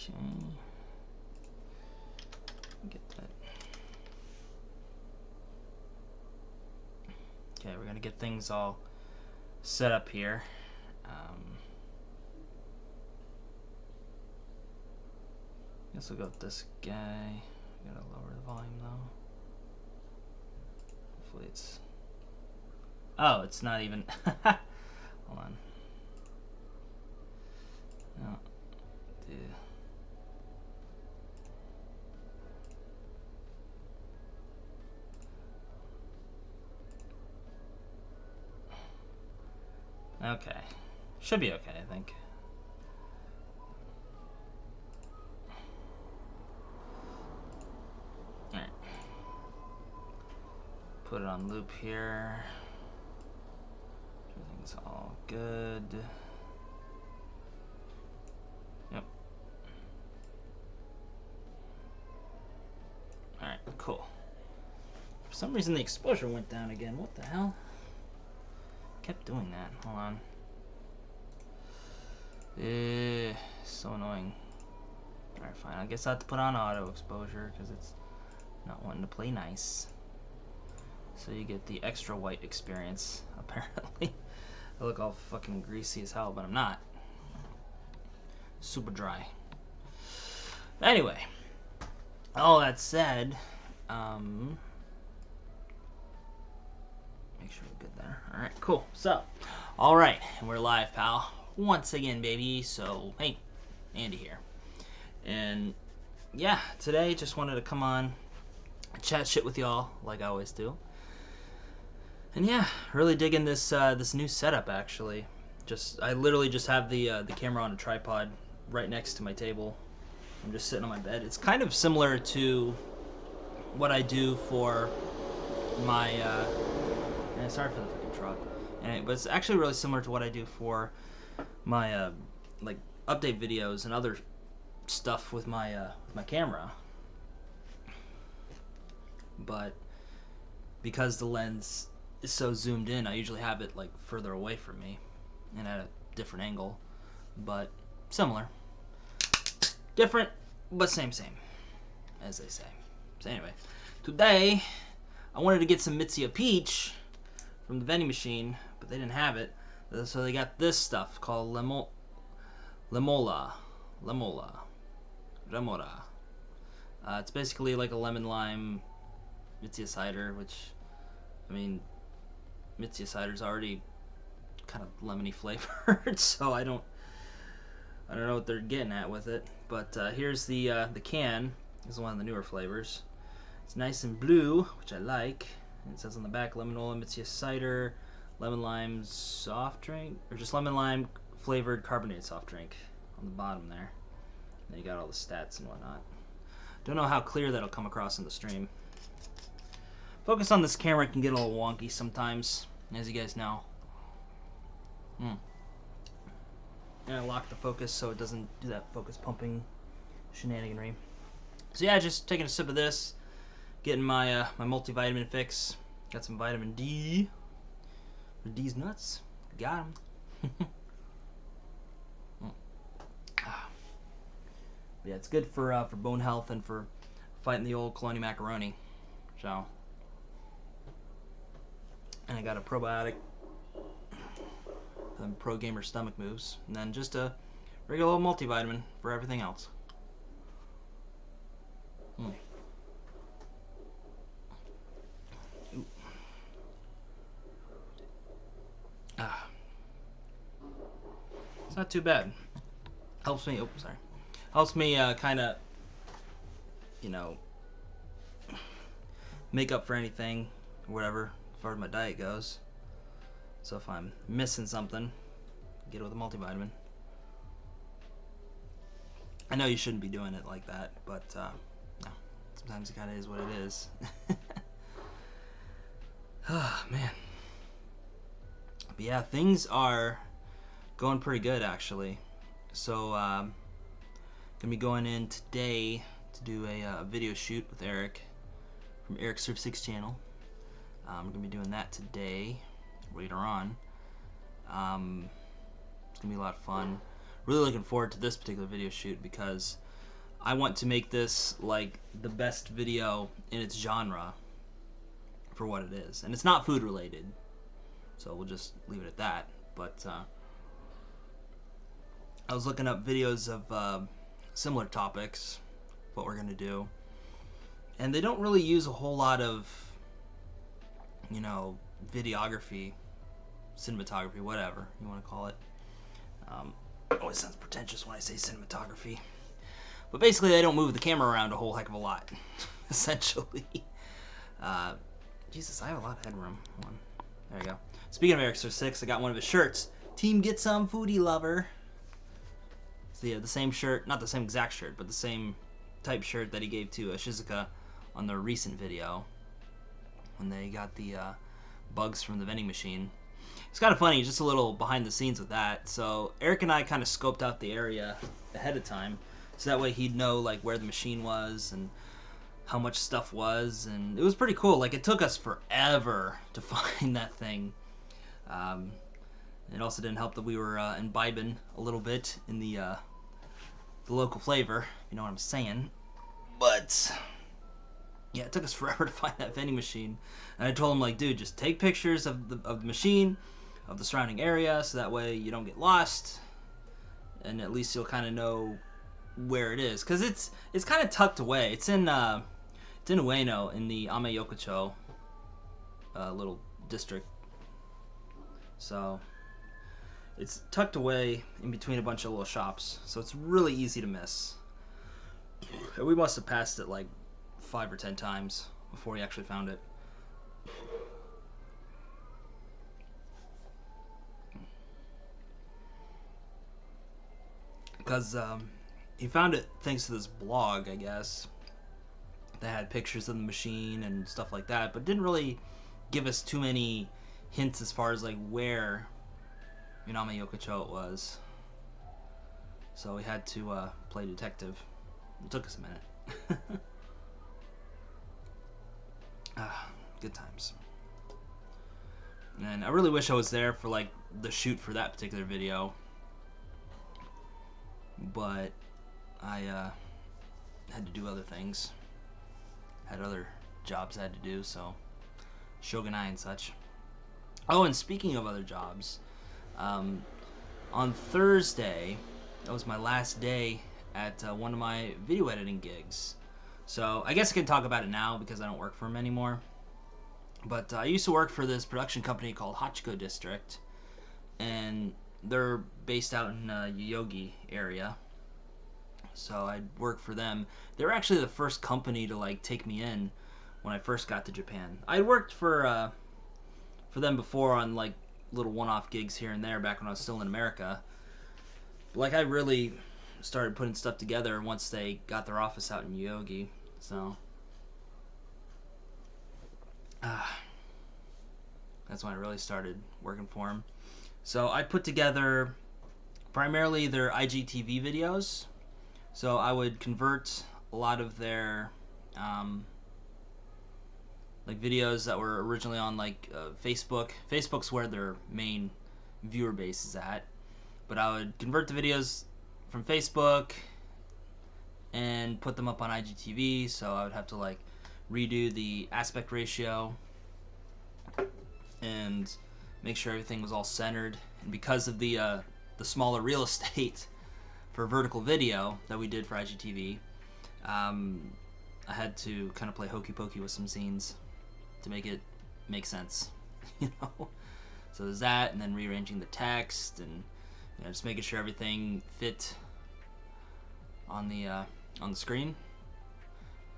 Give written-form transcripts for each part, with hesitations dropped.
Okay. Get that. Okay, we're gonna get things all set up here. Guess we'll go with this guy. Gotta lower the volume though. Hopefully it's. Oh, it's not even. Hold on. No. Dude. Okay. Should be okay, I think. Alright. Put it on loop here. Everything's all good. Yep. Alright, cool. For some reason the exposure went down again. What the hell? Kept doing that. Hold on. So annoying. Alright, fine. I guess I have to put on auto exposure because it's not wanting to play nice. So you get the extra white experience, apparently. I look all fucking greasy as hell, but I'm not. Super dry. Anyway, all that said, make sure we're good there. Alright, cool. So, alright, and we're live, pal. Once again, baby. So, hey, Andy here. And, yeah, today just wanted to come on, chat shit with y'all, like I always do. And yeah, really digging this this new setup, actually. I literally just have the camera on a tripod right next to my table. I'm just sitting on my bed. It's kind of similar to what I do for my sorry for the fucking truck. But it's actually really similar to what I do for my like update videos and other stuff with my camera. But because the lens is so zoomed in, I usually have it like further away from me and at a different angle, but similar. Different, but same, as they say. So anyway, today I wanted to get some Mitsuya Peach from the vending machine, but they didn't have it, so they got this stuff called Remora. It's basically like a lemon lime Mitsuya cider, which, I mean, Mitsuya cider's already kind of lemony flavored, so I don't know what they're getting at with it. But here's the can. This is one of the newer flavors. It's nice and blue, which I like. And it says on the back, lemon-ola Mitsuya cider, lemon lime soft drink, or just lemon lime flavored carbonated soft drink on the bottom there. And then you got all the stats and whatnot. Don't know how clear that'll come across in the stream. Focus on this camera can get a little wonky sometimes, as you guys know. And I lock the focus so it doesn't do that focus pumping shenaniganry. So yeah, just taking a sip of this, getting my my multivitamin fix. Got some vitamin D. D's nuts. Got them. Yeah, it's good for bone health and for fighting the old colonial macaroni. So, and I got a probiotic for them pro gamer stomach moves, and then just a regular old multivitamin for everything else. It's not too bad. Helps me. Oh, sorry. Helps me kind of, you know, make up for anything or whatever as far as my diet goes. So if I'm missing something, get it with a multivitamin. I know you shouldn't be doing it like that, but no, sometimes it kind of is what it is. Oh, man. But yeah, things are going pretty good, actually. So, gonna be going in today to do a video shoot with Eric from Eric's Surf 6 channel. We're gonna be doing that today, later on. It's gonna be a lot of fun. Really looking forward to this particular video shoot because I want to make this like the best video in its genre for what it is. And it's not food related, so we'll just leave it at that. But I was looking up videos of similar topics, what we're going to do. And they don't really use a whole lot of, you know, videography, cinematography, whatever you want to call it. It always sounds pretentious when I say cinematography. But basically, they don't move the camera around a whole heck of a lot, essentially. Jesus, I have a lot of headroom. Hold on. There you go. Speaking of Eric Sir 6, I got one of his shirts. Team Get Some Foodie Lover. It's the same shirt, not the same exact shirt, but the same type shirt that he gave to Shizuka on their recent video when they got the bugs from the vending machine. It's kind of funny, just a little behind the scenes with that. So Eric and I kind of scoped out the area ahead of time, so that way he'd know like where the machine was and how much stuff was, and it was pretty cool. Like, it took us forever to find that thing. It also didn't help that we were imbibing a little bit in the local flavor, you know what I'm saying. But yeah, it took us forever to find that vending machine, and I told him, like, dude, just take pictures of the machine, of the surrounding area, so that way you don't get lost, and at least you'll kind of know where it is, because it's kind of tucked away. It's in Ueno, in the Ameyokocho little district. So it's tucked away in between a bunch of little shops, so it's really easy to miss. And we must have passed it like 5 or 10 times before we actually found it. Because he found it thanks to this blog, I guess, that had pictures of the machine and stuff like that, but didn't really give us too many hints as far as like where in Ameyokocho it was. So we had to play detective. It took us a minute. Good times. And I really wish I was there for like the shoot for that particular video, but I had to do other things. Had other jobs I had to do, so Shogunai and such. Oh, and speaking of other jobs, on Thursday, that was my last day at one of my video editing gigs. So I guess I can talk about it now because I don't work for them anymore. But I used to work for this production company called Hachiko District, and they're based out in Yoyogi area. So I'd work for them. They were actually the first company to like take me in when I first got to Japan. I worked for them before on like little one-off gigs here and there back when I was still in America. Like, I really started putting stuff together once they got their office out in Yoyogi. So that's when I really started working for them. So I put together primarily their IGTV videos. So I would convert a lot of their like videos that were originally on like Facebook. Facebook's where their main viewer base is at. But I would convert the videos from Facebook and put them up on IGTV. So I would have to like redo the aspect ratio and make sure everything was all centered. And because of the smaller real estate for vertical video that we did for IGTV, I had to kind of play hokey pokey with some scenes to make it make sense, you know. So there's that, and then rearranging the text, and you know, just making sure everything fit on the screen.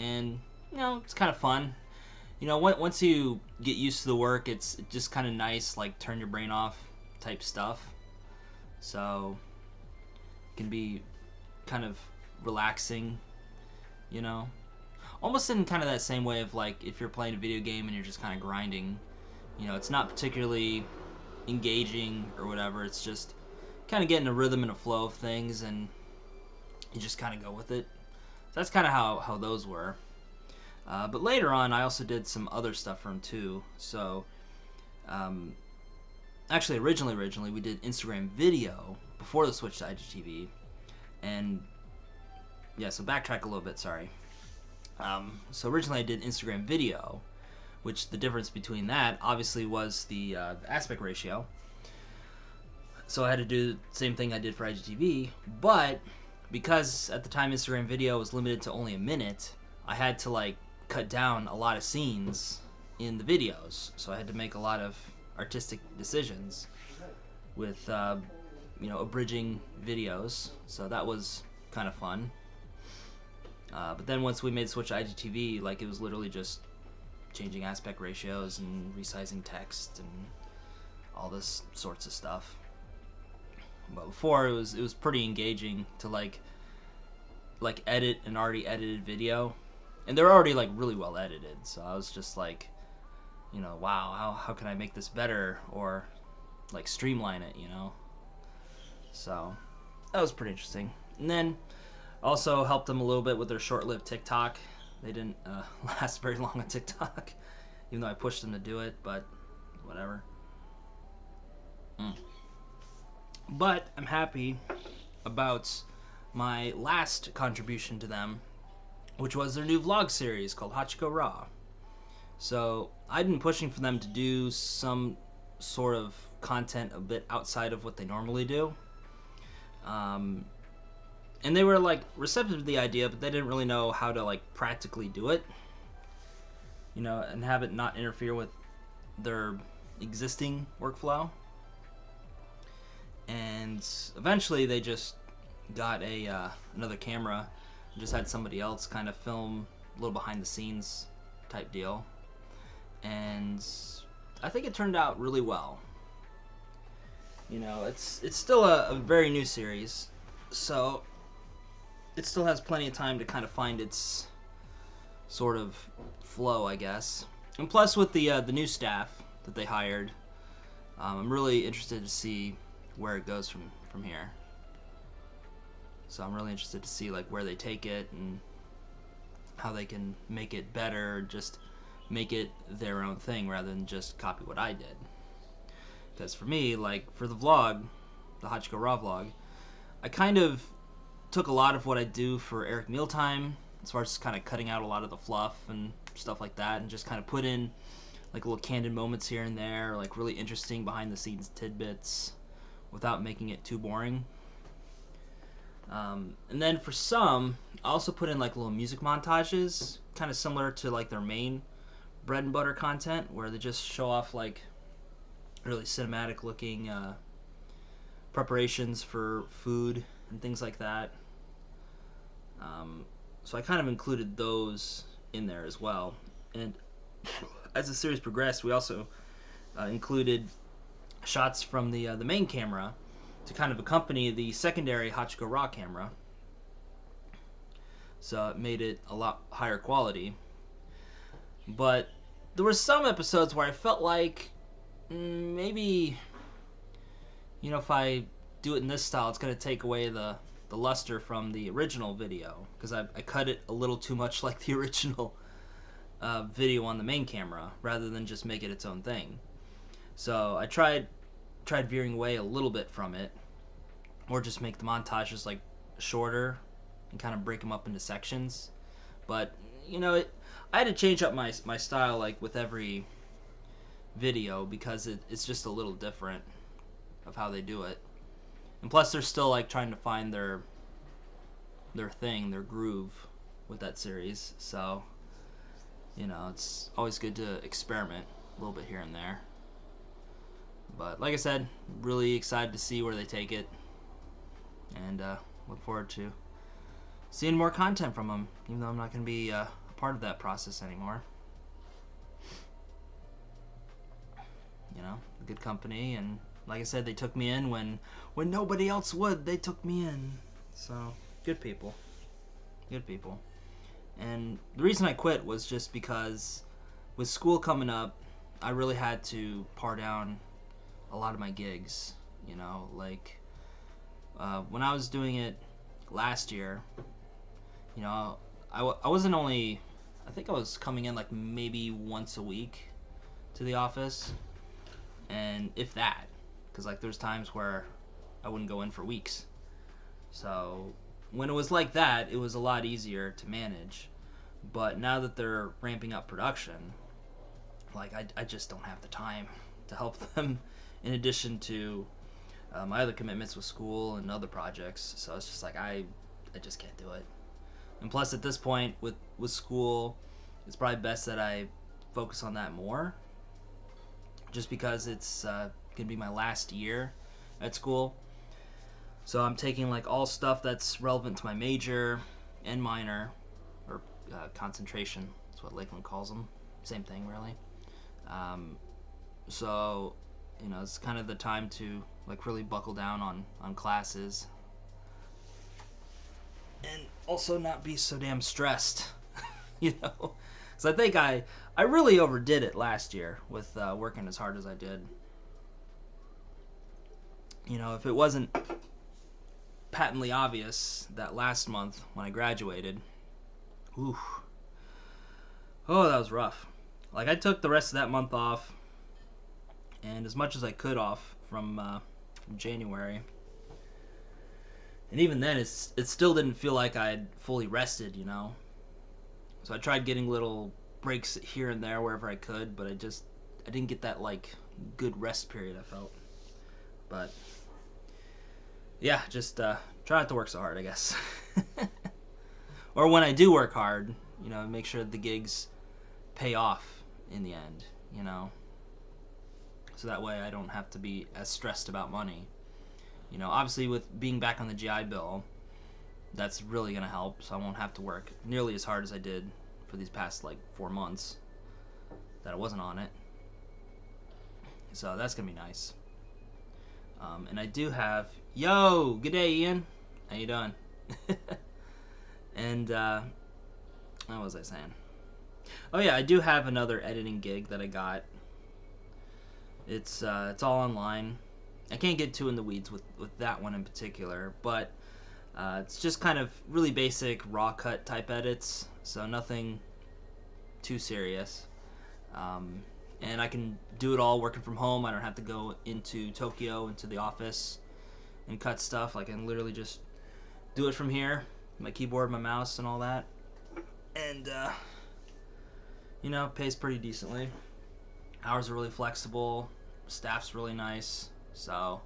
And you know, it's kind of fun. You know, once you get used to the work, it's just kind of nice, like turn your brain off type stuff. So it can be kind of relaxing, you know. Almost in kind of that same way of like if you're playing a video game and you're just kind of grinding. You know, it's not particularly engaging or whatever. It's just kind of getting a rhythm and a flow of things, and you just kind of go with it. So that's kind of how those were. But later on, I also did some other stuff for him too. So, actually, originally we did Instagram video before the switch to IGTV, and yeah, so backtrack a little bit, sorry. So originally I did Instagram video, which the difference between that obviously was the aspect ratio. So I had to do the same thing I did for IGTV, but because at the time Instagram video was limited to only a minute, I had to like cut down a lot of scenes in the videos. So I had to make a lot of artistic decisions with abridging videos. So that was kind of fun. But then once we made the switch to IGTV, like it was literally just changing aspect ratios and resizing text and all this sorts of stuff. But before it was pretty engaging to like edit an already edited video, and they're already like really well edited. So I was just like, wow, how can I make this better or like streamline it, So that was pretty interesting. And then also helped them a little bit with their short-lived TikTok. They didn't last very long on TikTok, even though I pushed them to do it, but whatever. But I'm happy about my last contribution to them, which was their new vlog series called Hachiko Raw. So I'd been pushing for them to do some sort of content a bit outside of what they normally do. And they were like receptive to the idea, but they didn't really know how to like practically do it, and have it not interfere with their existing workflow. And eventually they just got another camera and just had somebody else kind of film a little behind the scenes type deal, and I think it turned out really well. It's still a very new series, so it still has plenty of time to kind of find its sort of flow, I guess. And plus with the new staff that they hired, I'm really interested to see where it goes from here. So I'm really interested to see like where they take it and how they can make it better, just make it their own thing rather than just copy what I did. Because for me, like for the vlog, the Hachiko Raw vlog, I kind of took a lot of what I do for Eric Mealtime, as far as kind of cutting out a lot of the fluff and stuff like that, and just kind of put in like little candid moments here and there, like really interesting behind the scenes tidbits, without making it too boring. And then for some, I also put in like little music montages, kind of similar to like their main bread and butter content, where they just show off like really cinematic looking preparations for food and things like that. So I kind of included those in there as well. And as the series progressed, we also included shots from the main camera to kind of accompany the secondary Hachiko Raw camera. So it made it a lot higher quality. But there were some episodes where I felt like maybe, if I do it in this style, it's going to take away the luster from the original video, because I cut it a little too much like the original video on the main camera, rather than just make it its own thing. So I tried veering away a little bit from it, or just make the montages like shorter and kind of break them up into sections. But I had to change up my style like with every video, because it's just a little different of how they do it. And plus they're still like trying to find their thing, their groove with that series. So it's always good to experiment a little bit here and there. But like I said, really excited to see where they take it, and look forward to seeing more content from them, even though I'm not going to be a part of that process anymore. A good company, and like I said, they took me in when nobody else would. They took me in. So, good people. Good people. And the reason I quit was just because with school coming up, I really had to par down a lot of my gigs. Like when I was doing it last year, I wasn't only, I think I was coming in like maybe once a week to the office, and if that, because like there's times where I wouldn't go in for weeks. So when it was like that, it was a lot easier to manage. But now that they're ramping up production, like I just don't have the time to help them. In addition to my other commitments with school and other projects, so it's just like I just can't do it. And plus, at this point with school, it's probably best that I focus on that more, just because it's gonna be my last year at school. So I'm taking like all stuff that's relevant to my major and minor, or concentration. That's what Lakeland calls them. Same thing, really. So, you know, it's kind of the time to like really buckle down on classes, and also not be so damn stressed, you know. Because I think I really overdid it last year with working as hard as I did. You know, if it wasn't patently obvious that last month when I graduated, ooh, oh, that was rough. Like, I took the rest of that month off, and as much as I could off from January. And even then, it still didn't feel like I'd fully rested, you know. So I tried getting little breaks here and there wherever I could, but I didn't get that like good rest period I felt. But yeah, just try not to work so hard, I guess. Or when I do work hard, you know, make sure the gigs pay off in the end, you know. So that way I don't have to be as stressed about money. You know, obviously with being back on the GI Bill, that's really going to help, so I won't have to work nearly as hard as I did for these past like 4 months that I wasn't on it. So that's going to be nice. And I do have, yo, good day, Ian. How you doing? And what was I saying? Oh yeah, I do have another editing gig that I got. It's all online. I can't get too in the weeds with that one in particular, but it's just kind of really basic raw cut type edits, so nothing too serious. And I can do it all working from home. I don't have to go into Tokyo, into the office, and cut stuff. I can literally just do it from here, my keyboard, my mouse, and all that. And, you know, pays pretty decently. Hours are really flexible. Staff's really nice. So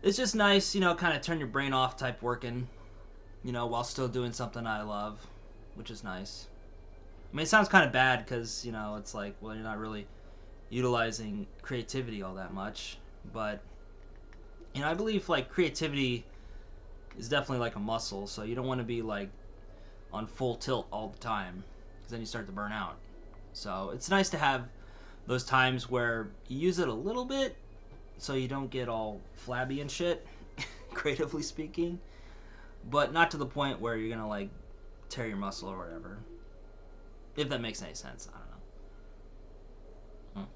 it's just nice, you know, kind of turn your brain off type working, you know, while still doing something I love, which is nice. I mean, it sounds kind of bad because, you know, it's like, well, you're not really utilizing creativity all that much. But, you know, I believe, like, creativity is definitely like a muscle. So you don't want to be, like, on full tilt all the time, because then you start to burn out. So it's nice to have those times where you use it a little bit, so you don't get all flabby and shit, creatively speaking, but not to the point where you're gonna like tear your muscle or whatever. If that makes any sense, I don't know.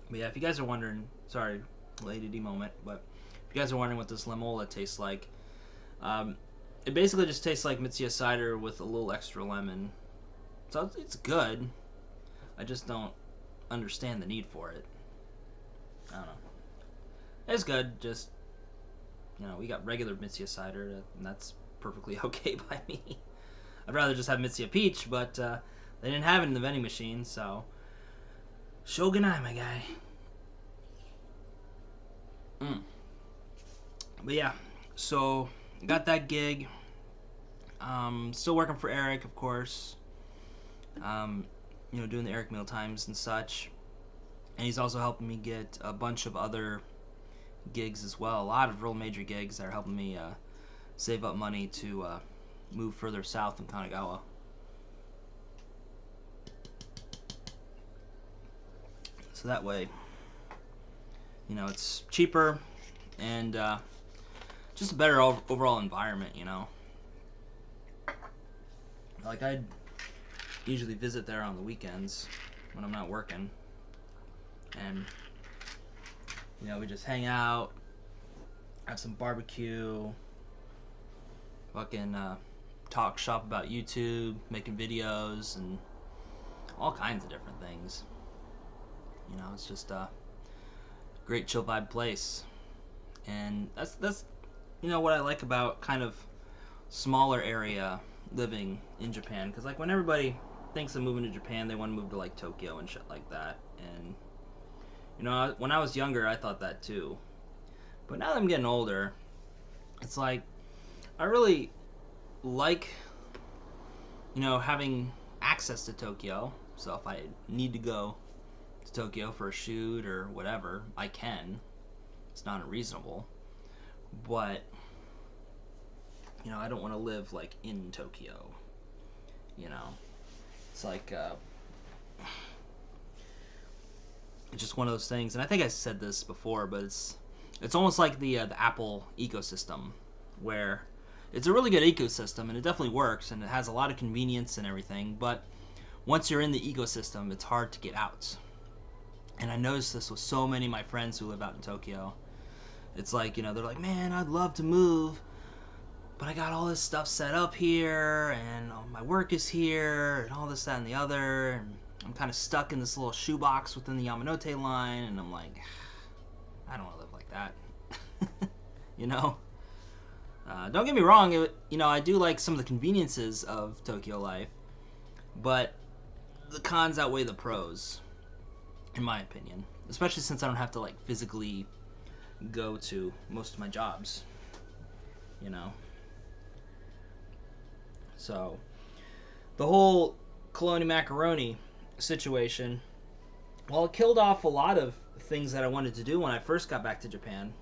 But yeah, if you guys are wondering, sorry, Lady D moment, but if you guys are wondering what this Lemola tastes like, it basically just tastes like Mitsuya cider with a little extra lemon. So it's good. I just don't understand the need for it. I don't know. It's good, just, you know, we got regular Mitsuya cider, and that's perfectly okay by me. I'd rather just have Mitsuya peach, but they didn't have it in the vending machine, so shogunai, my guy. But yeah, so got that gig. Still working for Eric, of course. You know, doing the Eric meal times and such. And he's also helping me get a bunch of other gigs as well. A lot of real major gigs that are helping me save up money to move further south in Kanagawa. So that way, you know, it's cheaper and just a better overall environment, you know. Like, I'd usually visit there on the weekends when I'm not working, and, you know, we just hang out, have some barbecue, fucking talk shop about YouTube, making videos, and all kinds of different things. You know, it's just a great chill vibe place. And that's what I like about kind of smaller area living in Japan, because like when everybody thinks of moving to Japan, they want to move to like Tokyo and shit like that. And when I was younger, I thought that too. But now that I'm getting older, it's like I really like having access to Tokyo. So if I need to go to Tokyo for a shoot or whatever, I can. It's not unreasonable. But I don't want to live like in Tokyo. It's like it's just one of those things. And I think I said this before, but it's almost like the Apple ecosystem, where it's a really good ecosystem and it definitely works and it has a lot of convenience and everything. But once you're in the ecosystem, it's hard to get out. And I noticed this with so many of my friends who live out in Tokyo. It's like, they're like, man, I'd love to move, but I got all this stuff set up here, and my work is here, and all this, that, and the other, and I'm kind of stuck in this little shoebox within the Yamanote line, and I'm like, I don't want to live like that. Don't get me wrong, I do like some of the conveniences of Tokyo life, but the cons outweigh the pros, in my opinion. Especially since I don't have to like physically go to most of my jobs. So the whole Coloni Macaroni situation, while it killed off a lot of things that I wanted to do when I first got back to Japan,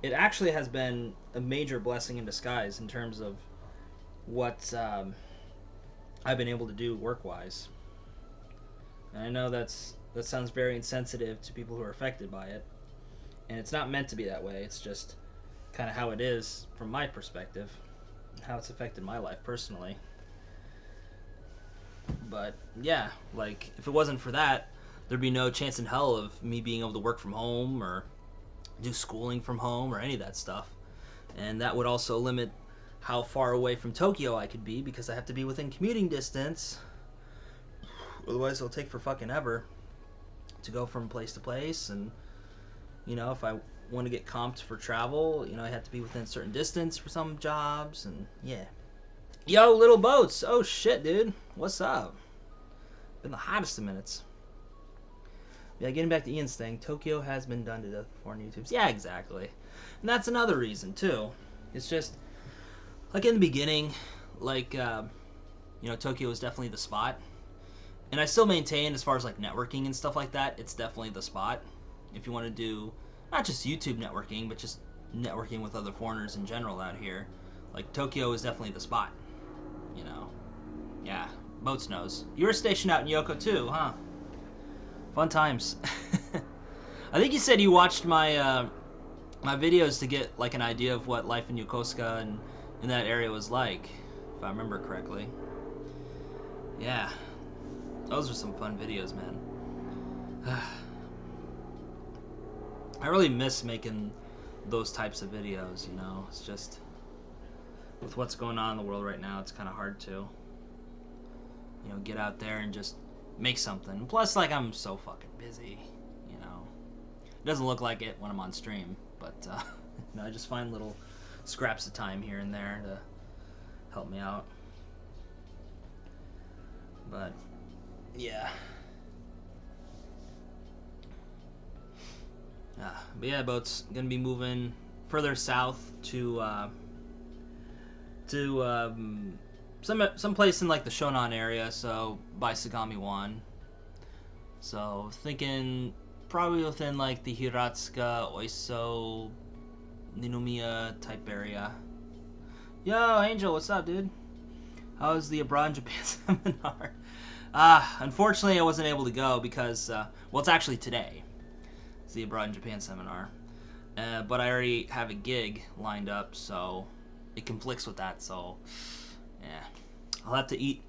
it actually has been a major blessing in disguise in terms of what I've been able to do work-wise. And I know that sounds very insensitive to people who are affected by it, and it's not meant to be that way. It's just kind of how it is from my perspective, how it's affected my life personally. But yeah, like if it wasn't for that, there'd be no chance in hell of me being able to work from home or do schooling from home or any of that stuff. And that would also limit how far away from Tokyo I could be, because I have to be within commuting distance. Otherwise it'll take for fucking ever to go from place to place. And if I want to get comped for travel, I have to be within a certain distance for some jobs. And yeah. Yo, Little Boats. Oh shit, dude. What's up? Been the hottest of minutes. Yeah, getting back to Ian's thing, Tokyo has been done to death before on YouTube. Yeah, exactly. And that's another reason too. It's just like in the beginning, like Tokyo was definitely the spot. And I still maintain, as far as like networking and stuff like that, it's definitely the spot. If you want to do not just YouTube networking, but just networking with other foreigners in general out here, like Tokyo is definitely the spot. Yeah, Boats knows. You were stationed out in Yoko too, huh? Fun times. I think you said you watched my my videos to get like an idea of what life in Yokosuka and in that area was like, if I remember correctly. Yeah, those are some fun videos, man. I really miss making those types of videos. It's just with what's going on in the world right now, it's kind of hard to get out there and just make something. Plus, like, I'm so fucking busy, It doesn't look like it when I'm on stream, but I just find little scraps of time here and there to help me out. But yeah. But yeah, Boat's gonna be moving further south to some place in like the Shonan area, so by Sagami-wan. So thinking probably within like the Hiratsuka, Oiso, Ninomiya type area. Yo, Angel, what's up, dude? How's the Abroad in Japan seminar? Unfortunately, I wasn't able to go because, well, it's actually today. It's the Abroad in Japan seminar. But I already have a gig lined up, so it conflicts with that, so, yeah. I'll have to eat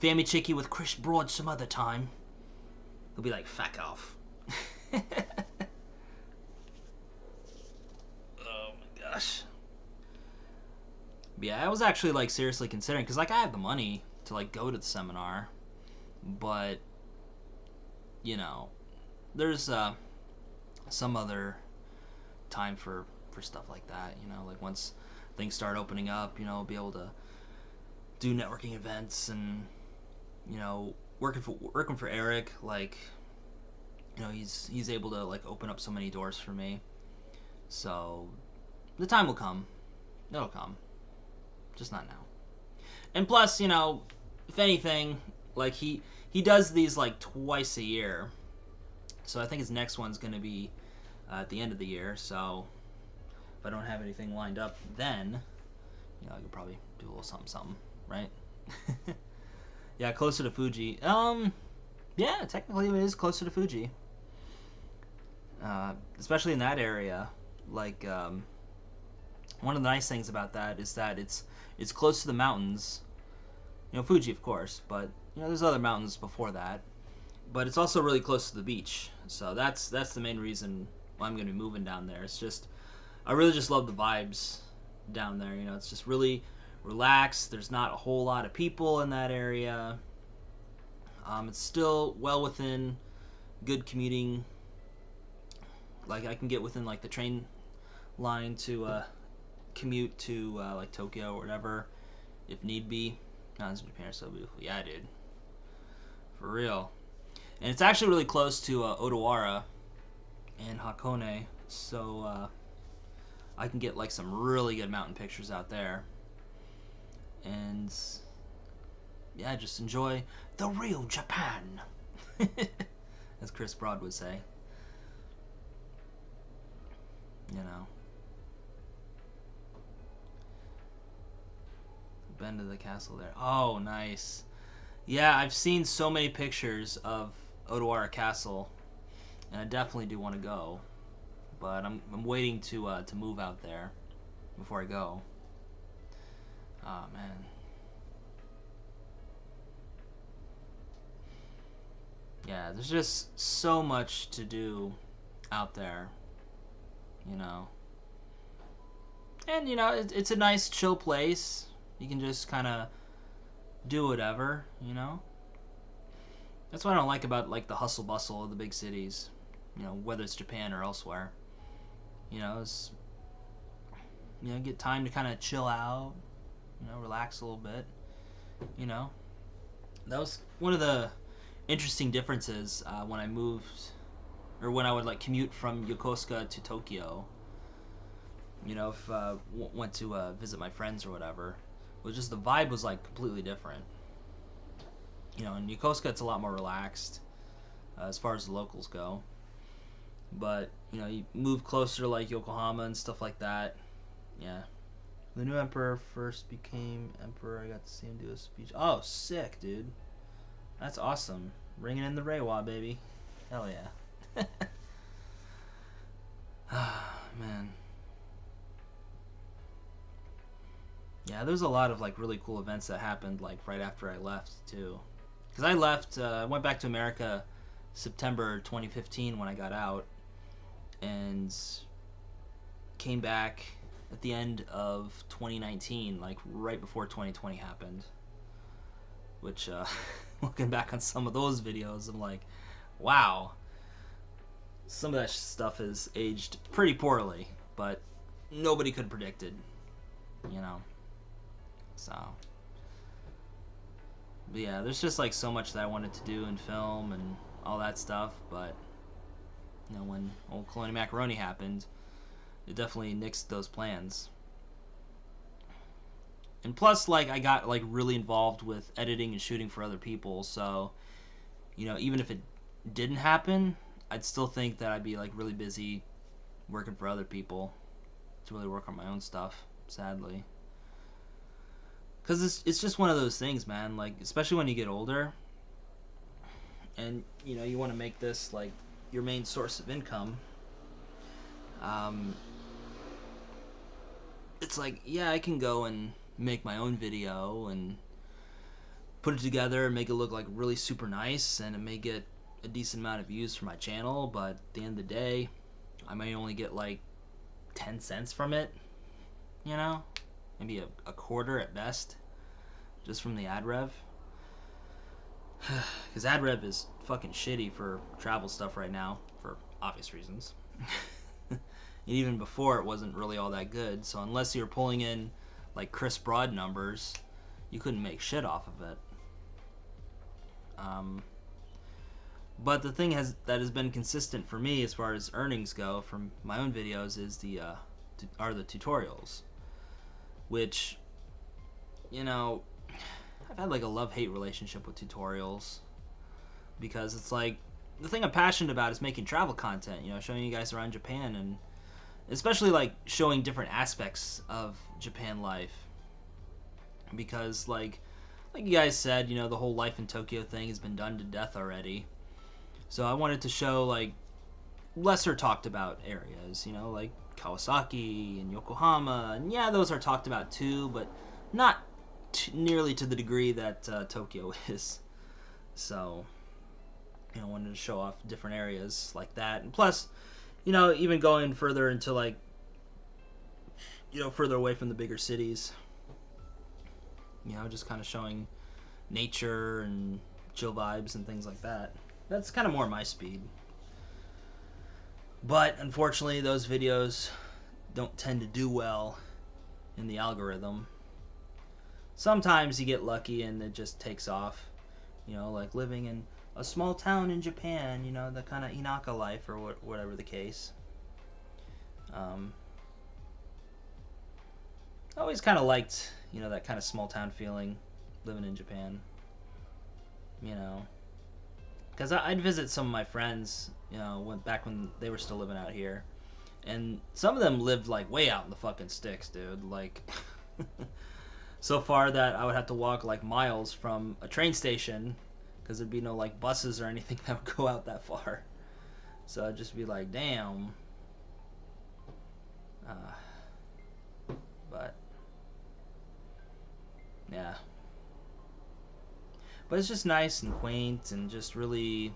Fammy Chicky with Chris Broad some other time. He'll be like, fuck off. Oh my gosh. But yeah, I was actually like seriously considering, because like I have the money to like go to the seminar, but there's some other time for for stuff like that. You know, like once things start opening up, you know, I'll be able to do networking events and, you know, working for Eric, like, you know, he's able to like open up so many doors for me. So the time will come. It'll come. Just not now. And plus, you know, if anything, like he does these like twice a year. So I think his next one's going to be at the end of the year. So if I don't have anything lined up then, you know, I could probably do a little something, right? Yeah, closer to Fuji. Yeah, technically it is closer to Fuji. Especially in that area. Like, one of the nice things about that is that it's close to the mountains. You know, Fuji, of course, but you know, there's other mountains before that. But it's also really close to the beach, so that's the main reason why I'm going to be moving down there. It's just, I really just love the vibes down there. You know, it's just really relaxed. There's not a whole lot of people in that area. It's still well within good commuting. Like I can get within like the train line to commute to like Tokyo or whatever, if need be. Mountains in Japan are so beautiful. Yeah, dude, for real. And it's actually really close to Odawara and Hakone, so I can get like some really good mountain pictures out there. And yeah, just enjoy the real Japan, as Chris Broad would say. You know. Been to the castle there. Oh, nice. Yeah, I've seen so many pictures of Odawara Castle, and I definitely do want to go. But I'm waiting to move out there before I go. Oh man. Yeah, there's just so much to do out there, you know. And you know, it's a nice chill place. You can just kind of do whatever, you know. That's what I don't like about like the hustle bustle of the big cities, you know, whether it's Japan or elsewhere. You know, it's, you know, get time to kind of chill out, you know, relax a little bit, you know. That was one of the interesting differences when I moved, or when I would like commute from Yokosuka to Tokyo. You know, if went to visit my friends or whatever, it was just the vibe was like completely different. You know, in Yokosuka it's a lot more relaxed as far as the locals go. But you know, you move closer to like Yokohama and stuff like that. Yeah. The new emperor first became emperor. I got to see him do a speech. Oh, sick, dude. That's awesome. Bringing in the Reiwa, baby. Hell yeah. Man. Yeah, there's a lot of like really cool events that happened like right after I left too. Because I left, I went back to America September 2015 when I got out, and came back at the end of 2019, like right before 2020 happened. Which, looking back on some of those videos, I'm like, wow, some of that stuff has aged pretty poorly, but nobody could have predicted, you know. So, but yeah, there's just like so much that I wanted to do and film and all that stuff, but you know, when old Colonial Macaroni happened, it definitely nixed those plans. And plus, like, I got like really involved with editing and shooting for other people, so you know, even if it didn't happen, I'd still think that I'd be like really busy working for other people to really work on my own stuff, sadly. Because it's just one of those things, man, like, especially when you get older and you know, you want to make this like your main source of income. It's like, yeah, I can go and make my own video and put it together and make it look like really super nice, and it may get a decent amount of views for my channel, but at the end of the day, I may only get like 10 cents from it, you know, maybe a quarter at best, just from the ad rev. Because ad rev is fucking shitty for travel stuff right now, for obvious reasons. And even before, it wasn't really all that good. So unless you were pulling in like Chris Broad numbers, you couldn't make shit off of it. But the thing that has been consistent for me as far as earnings go from my own videos is the tutorials, which, you know, I've had like a love-hate relationship with tutorials, because it's like, the thing I'm passionate about is making travel content, you know, showing you guys around Japan, and especially like showing different aspects of Japan life, because like you guys said, you know, the whole life in Tokyo thing has been done to death already. So I wanted to show like lesser talked about areas, you know, like Kawasaki and Yokohama, and yeah, those are talked about too, but not nearly to the degree that Tokyo is. So, you know, I wanted to show off different areas like that, and plus, you know, even going further into like, you know, further away from the bigger cities, you know, just kind of showing nature and chill vibes and things like that. That's kind of more my speed. But unfortunately, those videos don't tend to do well in the algorithm. Sometimes you get lucky and it just takes off. You know, like living in a small town in Japan, you know, the kind of Inaka life, or whatever the case. I always kind of liked, you know, that kind of small town feeling, living in Japan. You know, because I'd visit some of my friends, you know, back when they were still living out here, and some of them lived like way out in the fucking sticks, dude. Like, so far that I would have to walk like miles from a train station, because there'd be no like buses or anything that would go out that far. So I'd just be like, damn. But yeah. But it's just nice and quaint and just really,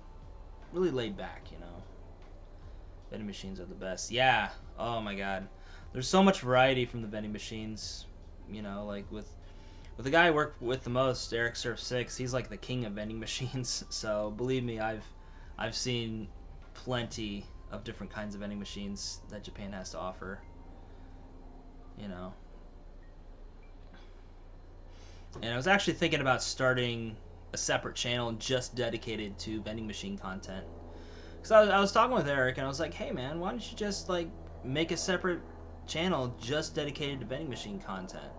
really laid back, you know. Vending machines are the best. Yeah. Oh my god. There's so much variety from the vending machines. You know, like with the guy I work with the most, Eric Surf 6, he's like the king of vending machines. So believe me, I've seen plenty of different kinds of vending machines that Japan has to offer. You know. And I was actually thinking about starting a separate channel just dedicated to vending machine content. Because I was talking with Eric, and I was like, hey man, why don't you just like make a separate channel just dedicated to vending machine content?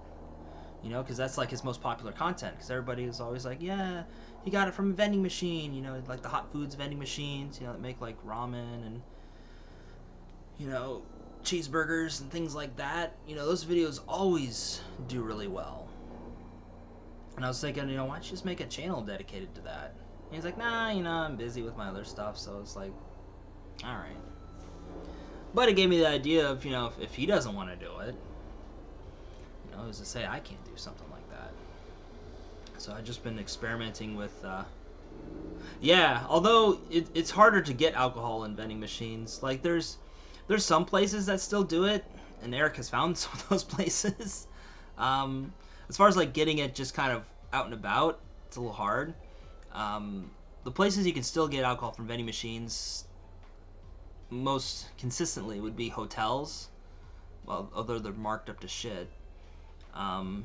You know, because that's like his most popular content. Because everybody is always like, yeah, he got it from a vending machine. You know, like the hot foods vending machines, you know, that make like ramen and, you know, cheeseburgers and things like that. You know, those videos always do really well. And I was thinking, you know, why don't you just make a channel dedicated to that? And he's like, nah, you know, I'm busy with my other stuff. So it's like, all right. But it gave me the idea of, you know, if he doesn't want to do it, you know, who's to say I can't do something like that? So I've just been experimenting with, yeah, although it's harder to get alcohol in vending machines. Like, there's some places that still do it, and Eric has found some of those places. As far as like getting it just kind of out and about, it's a little hard. The places you can still get alcohol from vending machines most consistently would be hotels, well, although they're marked up to shit. And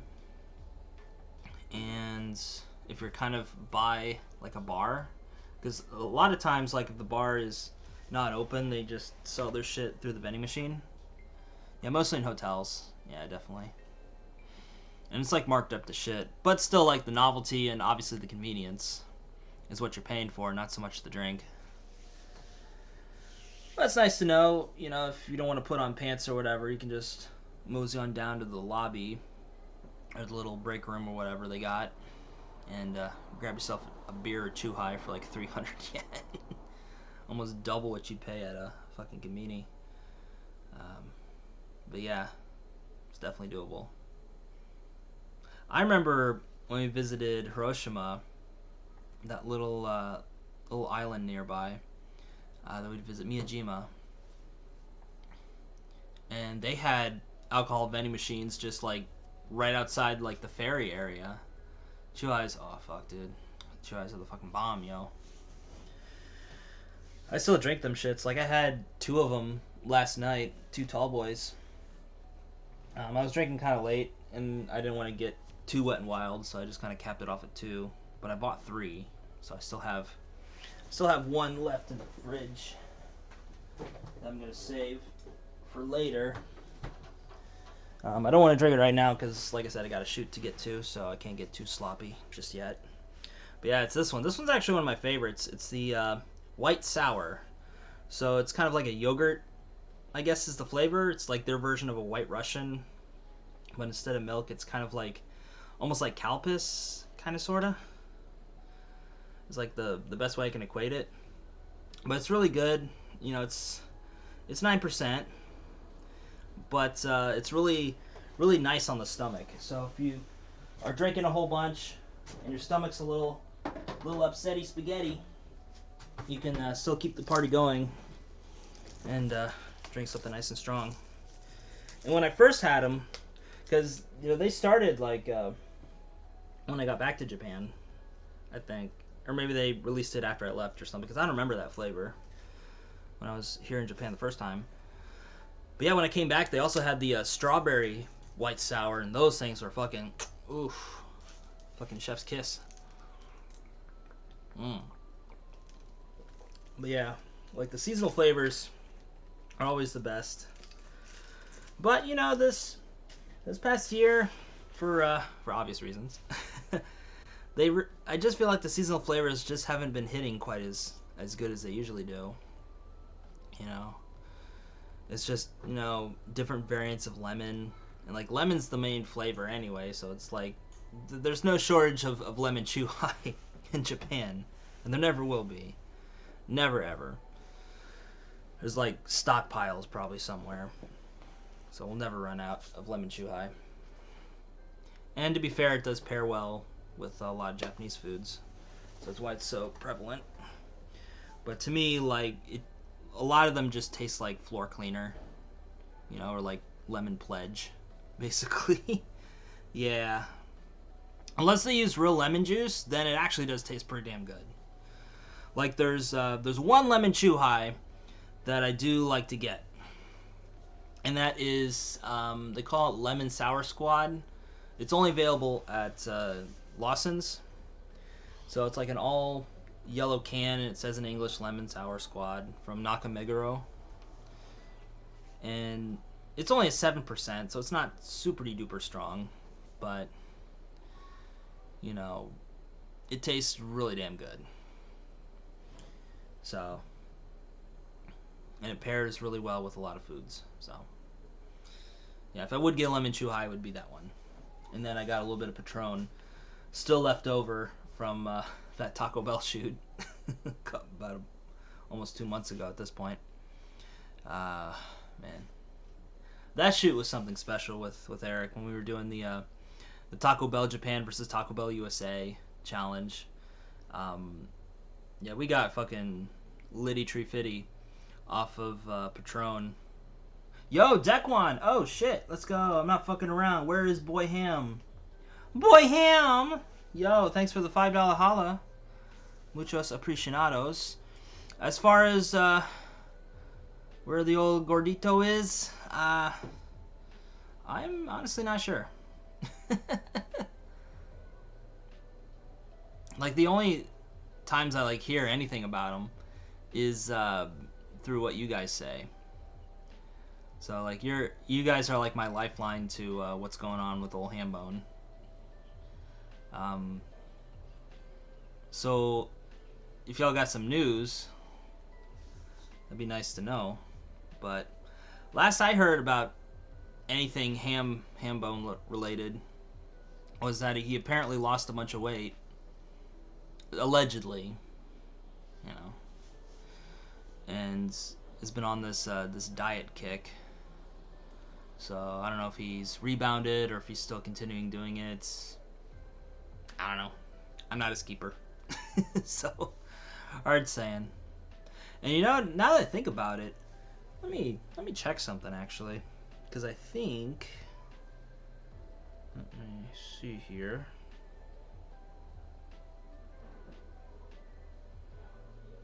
if you're kind of by like a bar, because a lot of times, like if the bar is not open, they just sell their shit through the vending machine. Yeah, mostly in hotels. Yeah, definitely. And it's like marked up to shit, but still, like, the novelty and obviously the convenience is what you're paying for, not so much the drink. But it's nice to know, you know, if you don't want to put on pants or whatever, you can just mosey on down to the lobby or the little break room or whatever they got, and grab yourself a beer or two high for like 300 yen. Almost double what you'd pay at a fucking conveni. But yeah, it's definitely doable. I remember when we visited Hiroshima, that little island nearby, that we'd visit Miyajima, and they had alcohol vending machines just like right outside like the ferry area. Chuhais, oh fuck, dude, Chuhais are the fucking bomb, yo. I still drink them shits. Like I had 2 of them last night, 2 tall boys. I was drinking kind of late, and I didn't want to get too wet and wild, so I just kind of capped it off at 2. But I bought 3, so I still have 1 left in the fridge that I'm gonna save for later. I don't want to drink it right now because, like I said, I got to shoot to get to, so I can't get too sloppy just yet. But yeah, it's this one. This one's actually one of my favorites. It's the white sour. So it's kind of like a yogurt, I guess, is the flavor. It's like their version of a White Russian, but instead of milk, it's kind of like almost like Calpis, kind of sorta. It's like the best way I can equate it. But it's really good. You know, it's 9%, but it's really nice on the stomach. So if you are drinking a whole bunch and your stomach's a little upsetty spaghetti, you can still keep the party going and drink something nice and strong. And when I first had them, because they started like when I got back to Japan, I think, or maybe they released it after I left or something, because I don't remember that flavor when I was here in Japan the first time. But yeah, when I came back, they also had the strawberry white sour, and those things were fucking, oof, fucking chef's kiss. But yeah, like the seasonal flavors are always the best. But this past year, for obvious reasons, I just feel like the seasonal flavors just haven't been hitting quite as good as they usually do. It's just different variants of lemon, and like lemon's the main flavor anyway, so it's like there's no shortage of lemon chuhai in Japan, and there never will be. Never ever. There's like stockpiles probably somewhere, so we'll never run out of lemon chuhai. And to be fair, it does pair well with a lot of Japanese foods, so that's why it's so prevalent. But to me, like a lot of them just taste like floor cleaner, or like lemon pledge, basically. Yeah. Unless they use real lemon juice, then it actually does taste pretty damn good. Like there's one lemon chuhai that I do like to get, and that is they call it Lemon Sour Squad. It's only available at Lawson's, so it's like an all yellow can, and it says in English Lemon Sour Squad from Nakameguro, and it's only a 7%, so it's not super duper strong, but it tastes really damn good. So, and it pairs really well with a lot of foods. So, yeah, if I would get a lemon chuhai, it would be that one. And then I got a little bit of Patron still left over from that Taco Bell shoot about almost 2 months ago at this point. Man, that shoot was something special with Eric when we were doing the Taco Bell Japan versus Taco Bell USA challenge. Yeah, we got fucking Liddy Tree Fitty off of Patron. Yo, Dekwan! Oh shit, let's go. I'm not fucking around. Where is Boy Ham? Boy Ham! Yo, thanks for the $5 holla. Muchos apreciados. As far as where the old gordito is, I'm honestly not sure. Like the only times I like hear anything about him is through what you guys say. So like you guys are like my lifeline to what's going on with old Hambone. So if y'all got some news, that'd be nice to know. But last I heard about anything Hambone related was that he apparently lost a bunch of weight, allegedly, and has been on this this diet kick. So I don't know if he's rebounded or if he's still continuing doing it. I don't know. I'm not his keeper. So hard saying. And now that I think about it, let me check something actually, because I think, let me see here.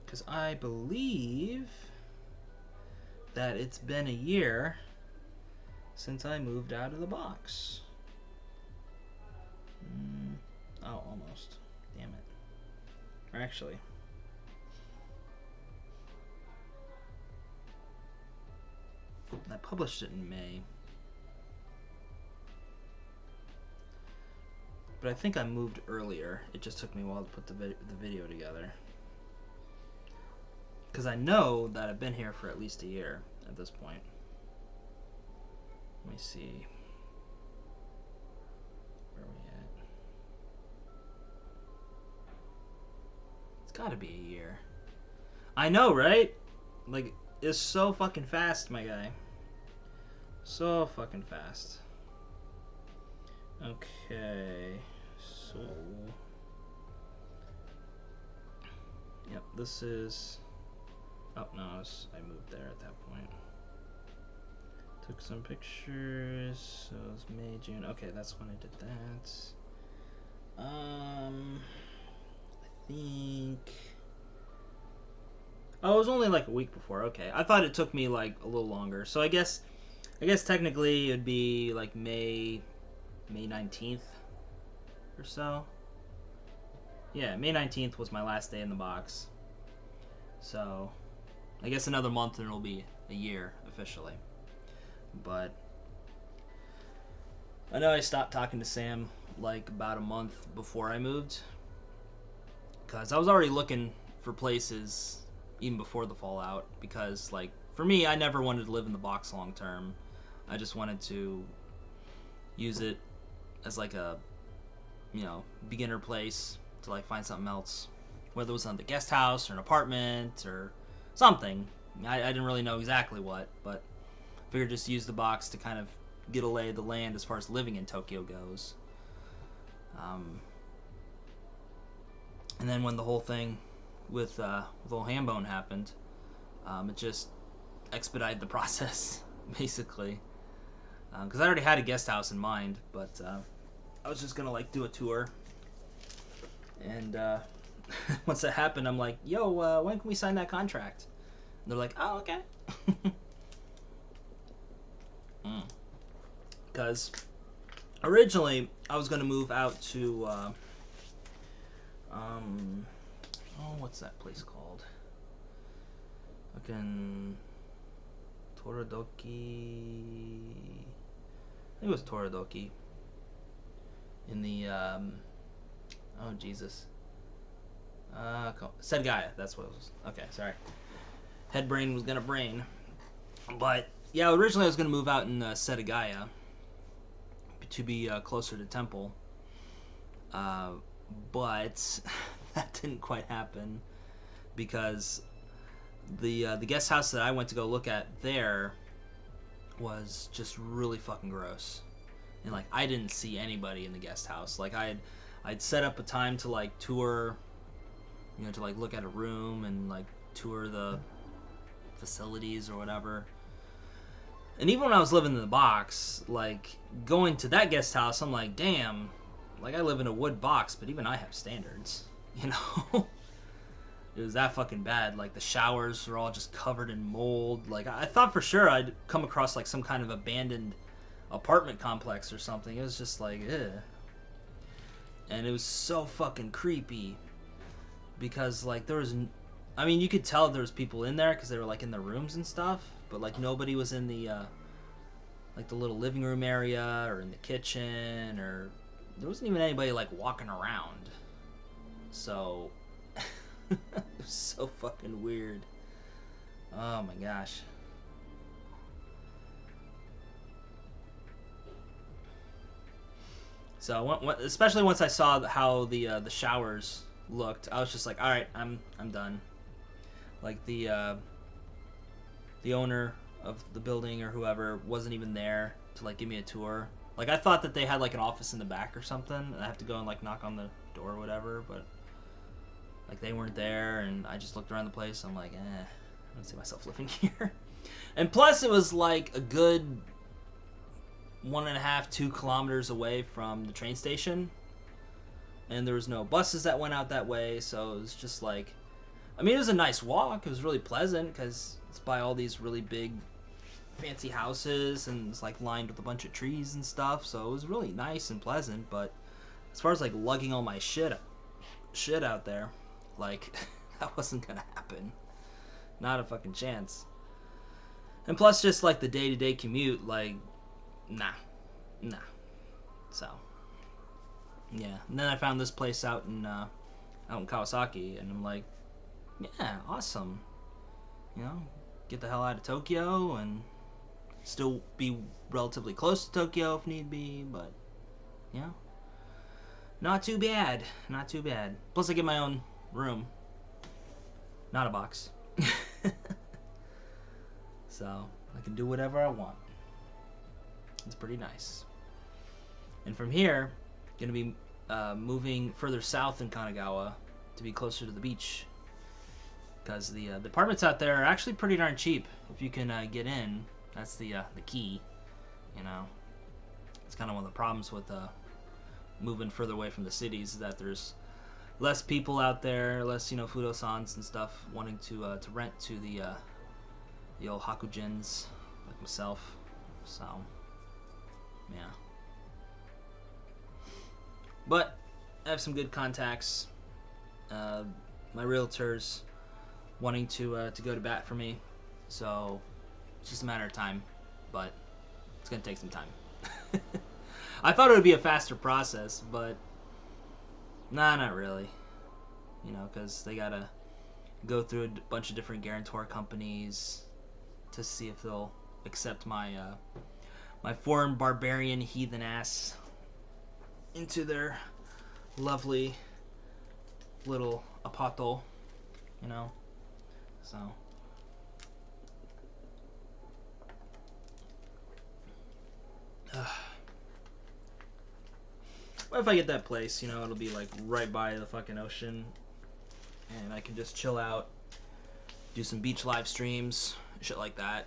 Because I believe that it's been a year since I moved out of the box. Oh, almost. Damn it. Or actually, I published it in May. But I think I moved earlier. It just took me a while to put the video together. Because I know that I've been here for at least a year at this point. Let me see. Where are we at? It's gotta be a year. I know, right? Like, it's so fucking fast, my guy. So fucking fast. Okay, so... Yep, this is... Oh, no, I moved there at that point. Took some pictures, so it was May, June. Okay, that's when I did that. I think... Oh, it was only like a week before. Okay, I thought it took me like a little longer. So I guess technically it'd be like May 19th or so. Yeah, May 19th was my last day in the box. So I guess another month and it'll be a year officially. But I know I stopped talking to Sam like about a month before I moved, because I was already looking for places even before the fallout, because like for me, I never wanted to live in the box long term. I just wanted to use it as like a, you know, beginner place to like find something else, whether it was on the guest house or an apartment or something. I didn't really know exactly what, but I figured just use the box to kind of get a lay of the land as far as living in Tokyo goes. And then when the whole thing with old Hambone happened, it just expedited the process, basically. Because I already had a guest house in mind, but I was just gonna like do a tour. And once that happened, I'm like, "Yo, when can we sign that contract?" And they're like, "Oh, okay." Because originally I was gonna move out to what's that place called? Fucking Toradoki. I think it was Toradoki. In the oh Jesus. Setagaya, that's what it was. Okay, sorry. Head brain was gonna brain. But yeah, originally I was gonna move out in Setagaya to be closer to Temple. But that didn't quite happen, because the guest house that I went to go look at there was just really fucking gross. And like I didn't see anybody in the guest house. Like I'd set up a time to like tour, you know, to like look at a room and like tour the facilities or whatever. And even when I was living in the box, like going to that guest house, I'm like, damn, like I live in a wood box, but even I have standards, you know? It was that fucking bad. Like the showers were all just covered in mold. Like I thought for sure I'd come across like some kind of abandoned apartment complex or something. It was just like, ugh. And it was so fucking creepy, because like there was, I mean, you could tell there was people in there because they were like in the rooms and stuff, but like nobody was in the like the little living room area or in the kitchen, or there wasn't even anybody like walking around. So it was so fucking weird. Oh my gosh. So especially once I saw how the showers looked, I was just like, all right, I'm done. Like the owner of the building or whoever wasn't even there to like give me a tour. Like I thought that they had like an office in the back or something, and I have to go and like knock on the door or whatever, but like they weren't there, and I just looked around the place. I'm like, I don't see myself living here. And plus, it was like a good 1.5-2 kilometers away from the train station, and there was no buses that went out that way, so it was just like I mean, it was a nice walk. It was really pleasant because it's by all these really big, fancy houses, and it's like lined with a bunch of trees and stuff. So it was really nice and pleasant. But as far as like lugging all my shit out there, like that wasn't gonna happen. Not a fucking chance. And plus, just like the day-to-day commute, like, nah. So, yeah. And then I found this place out in Kawasaki, and I'm like, yeah, awesome. You know, get the hell out of Tokyo and still be relatively close to Tokyo if need be, but, you know, not too bad. Not too bad. Plus, I get my own room. Not a box. So, I can do whatever I want. It's pretty nice. And from here, going to be moving further south in Kanagawa to be closer to the beach. Because the apartments out there are actually pretty darn cheap if you can get in. That's the key, you know. It's kind of one of the problems with moving further away from the cities, is that there's less people out there, less, you know, Fudosans and stuff wanting to rent to the old Hakujins like myself. So, yeah. But I have some good contacts. My realtors wanting to go to bat for me, so it's just a matter of time. But it's gonna take some time. I thought it would be a faster process, but nah, not really. You know, because they gotta go through a bunch of different guarantor companies to see if they'll accept my my foreign barbarian heathen ass into their lovely little apato, you know. So what if I get that place, you know, it'll be like right by the fucking ocean, and I can just chill out, do some beach live streams, shit like that,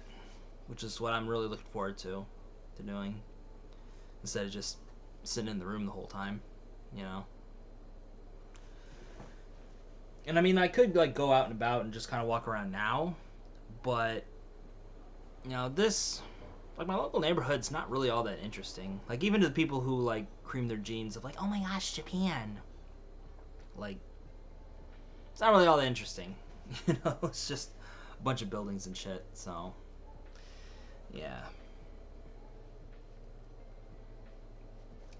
which is what I'm really looking forward to doing, instead of just sitting in the room the whole time, you know. And I mean, I could like go out and about and just kind of walk around now, but you know, this, like, my local neighborhood's not really all that interesting. Like, even to the people who like cream their jeans of like, oh my gosh, Japan, like, it's not really all that interesting. You know, it's just a bunch of buildings and shit. So yeah.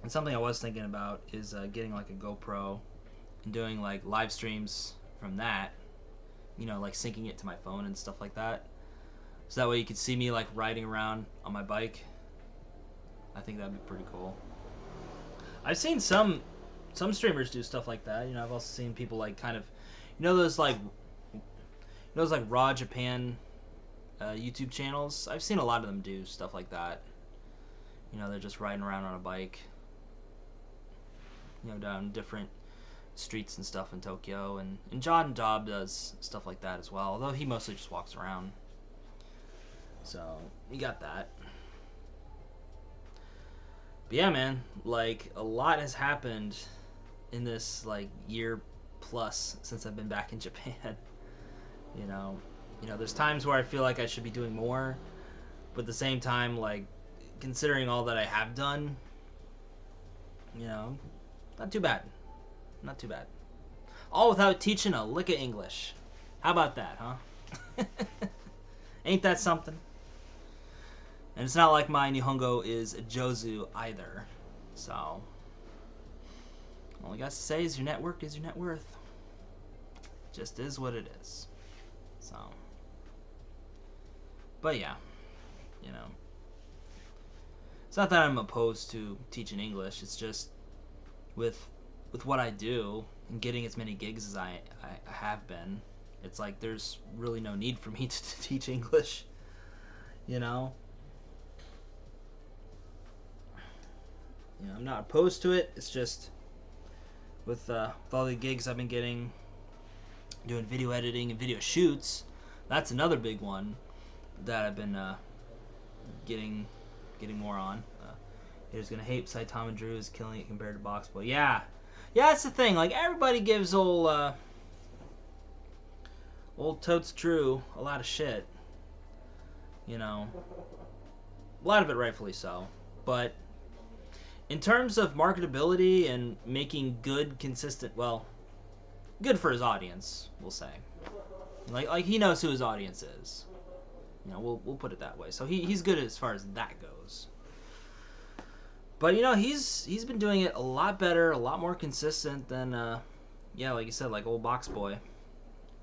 And something I was thinking about is getting like a GoPro and doing like live streams from that, you know, like syncing it to my phone and stuff like that, so that way you could see me like riding around on my bike. I think that'd be pretty cool. I've seen some streamers do stuff like that. You know, I've also seen people like kind of, you know, those like Raw Japan YouTube channels. I've seen a lot of them do stuff like that. You know, they're just riding around on a bike, you know, down different streets and stuff in Tokyo, and John Dobb does stuff like that as well, although he mostly just walks around. So you got that. But yeah, man, like, a lot has happened in this like year plus since I've been back in Japan. You know, there's times where I feel like I should be doing more, but at the same time, like, considering all that I have done, you know, not too bad. Not too bad. All without teaching a lick of English. How about that, huh? Ain't that something? And it's not like my Nihongo is Jozu either. So, all I got to say is your network is your net worth. Just is what it is. So, but yeah, you know, it's not that I'm opposed to teaching English. It's just with what I do and getting as many gigs as I have been, it's like there's really no need for me to teach English, you know? You know, I'm not opposed to it. It's just with all the gigs I've been getting, doing video editing and video shoots, that's another big one that I've been getting more on. Haters gonna hate Saitama Drew is killing it compared to Boxboy. Yeah, that's the thing. Like, everybody gives old Old totes true. A lot of shit. You know, a lot of it rightfully so. But in terms of marketability and making good, consistent, well, good for his audience, we'll say. Like he knows who his audience is. You know, we'll put it that way. So he's good as far as that goes. But you know, he's been doing it a lot better, a lot more consistent than yeah, like you said, like old Box Boy,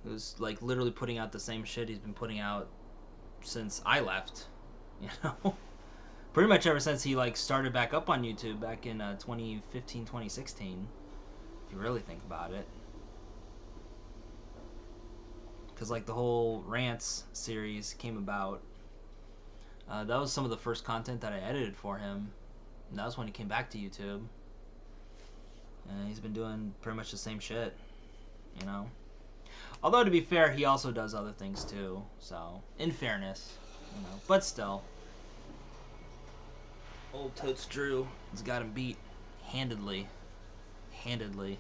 who's like literally putting out the same shit he's been putting out since I left. You know, pretty much ever since he like started back up on YouTube back in 2015, 2016. If you really think about it. Because like the whole Rants series came about. That was some of the first content that I edited for him. And that was when he came back to YouTube. And he's been doing pretty much the same shit. You know? Although to be fair, he also does other things too. So, in fairness. You know, but still. Old Totes Drew has got him beat handedly. Handedly.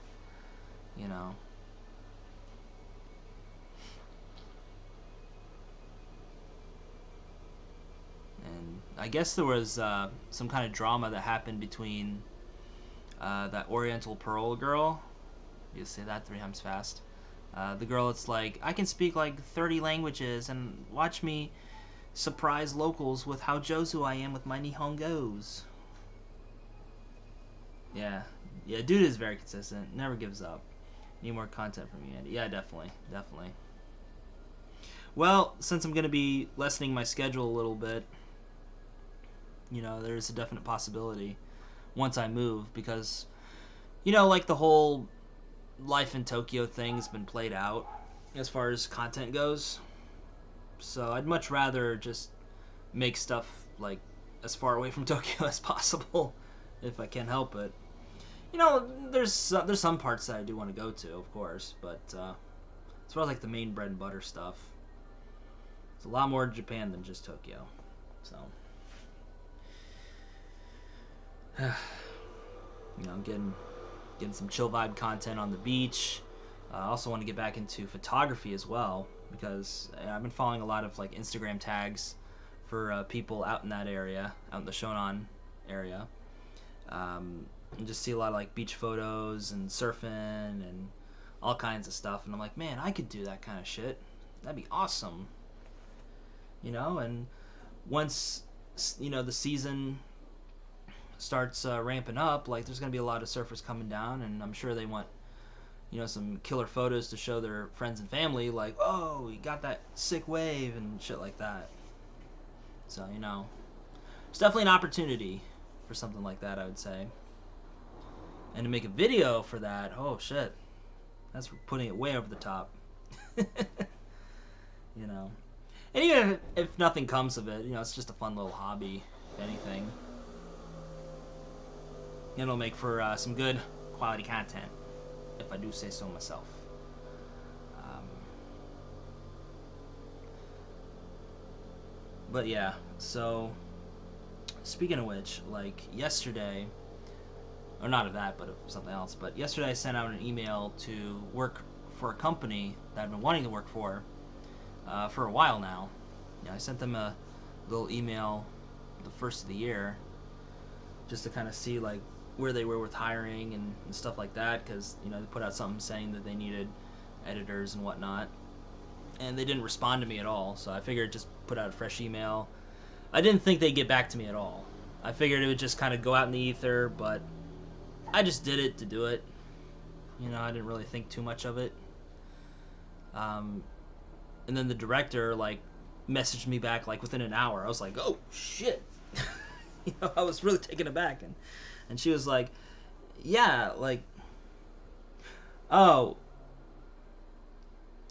You know. And I guess there was some kind of drama that happened between that Oriental Pearl girl. You say that 3 times fast. The girl that's like, I can speak like 30 languages and watch me surprise locals with how Jozu I am with my Nihongos. Yeah. Yeah, dude is very consistent. Never gives up. Need more content from you, Andy. Yeah, definitely. Definitely. Well, since I'm going to be lessening my schedule a little bit, you know, there's a definite possibility once I move because, you know, like the whole life in Tokyo thing's been played out as far as content goes. So I'd much rather just make stuff like as far away from Tokyo as possible if I can help it. You know, there's some parts that I do want to go to, of course, but as far as like the main bread and butter stuff, it's a lot more Japan than just Tokyo. So you know, I'm getting some chill vibe content on the beach. I also want to get back into photography as well because I've been following a lot of like Instagram tags for people out in that area, out in the Shonan area, and just see a lot of like beach photos and surfing and all kinds of stuff. And I'm like, man, I could do that kind of shit. That'd be awesome. You know, and once, you know, the season starts ramping up, like there's gonna be a lot of surfers coming down, and I'm sure they want, you know, some killer photos to show their friends and family, like, oh, we got that sick wave and shit like that. So, you know, it's definitely an opportunity for something like that, I would say. And to make a video for that, oh shit, that's putting it way over the top. You know, and even if nothing comes of it, you know, it's just a fun little hobby, if anything. It'll make for some good quality content, if I do say so myself. But yeah, so speaking of which, like yesterday, or not of that, but of something else, but yesterday I sent out an email to work for a company that I've been wanting to work for a while now. Yeah, I sent them a little email the first of the year just to kind of see like where they were with hiring and stuff like that, because you know they put out something saying that they needed editors and whatnot, and they didn't respond to me at all. So I figured just put out a fresh email. I didn't think they'd get back to me at all. I figured it would just kind of go out in the ether, but I just did it to do it. You know, I didn't really think too much of it. And then the director like messaged me back like within an hour. I was like, oh shit. You know, I was really taken aback, and she was like, yeah, like, oh,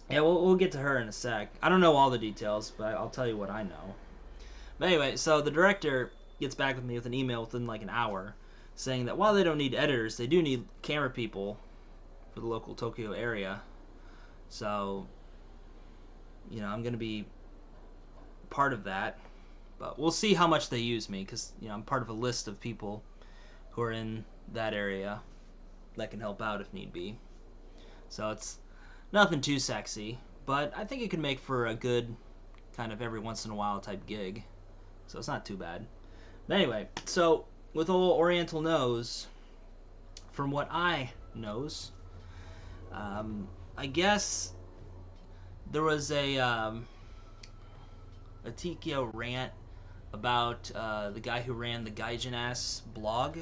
yeah, we'll get to her in a sec. I don't know all the details, but I'll tell you what I know. But anyway, so the director gets back with me with an email within like an hour saying that while they don't need editors, they do need camera people for the local Tokyo area. So, you know, I'm going to be part of that. But we'll see how much they use me, because, you know, I'm part of a list of people who are in that area that can help out if need be. So it's nothing too sexy, but I think it could make for a good kind of every once in a while type gig. So it's not too bad. But anyway, so with old Oriental Nose, from what I knows, I guess there was a TKO rant about the guy who ran the Gaijin Ass blog.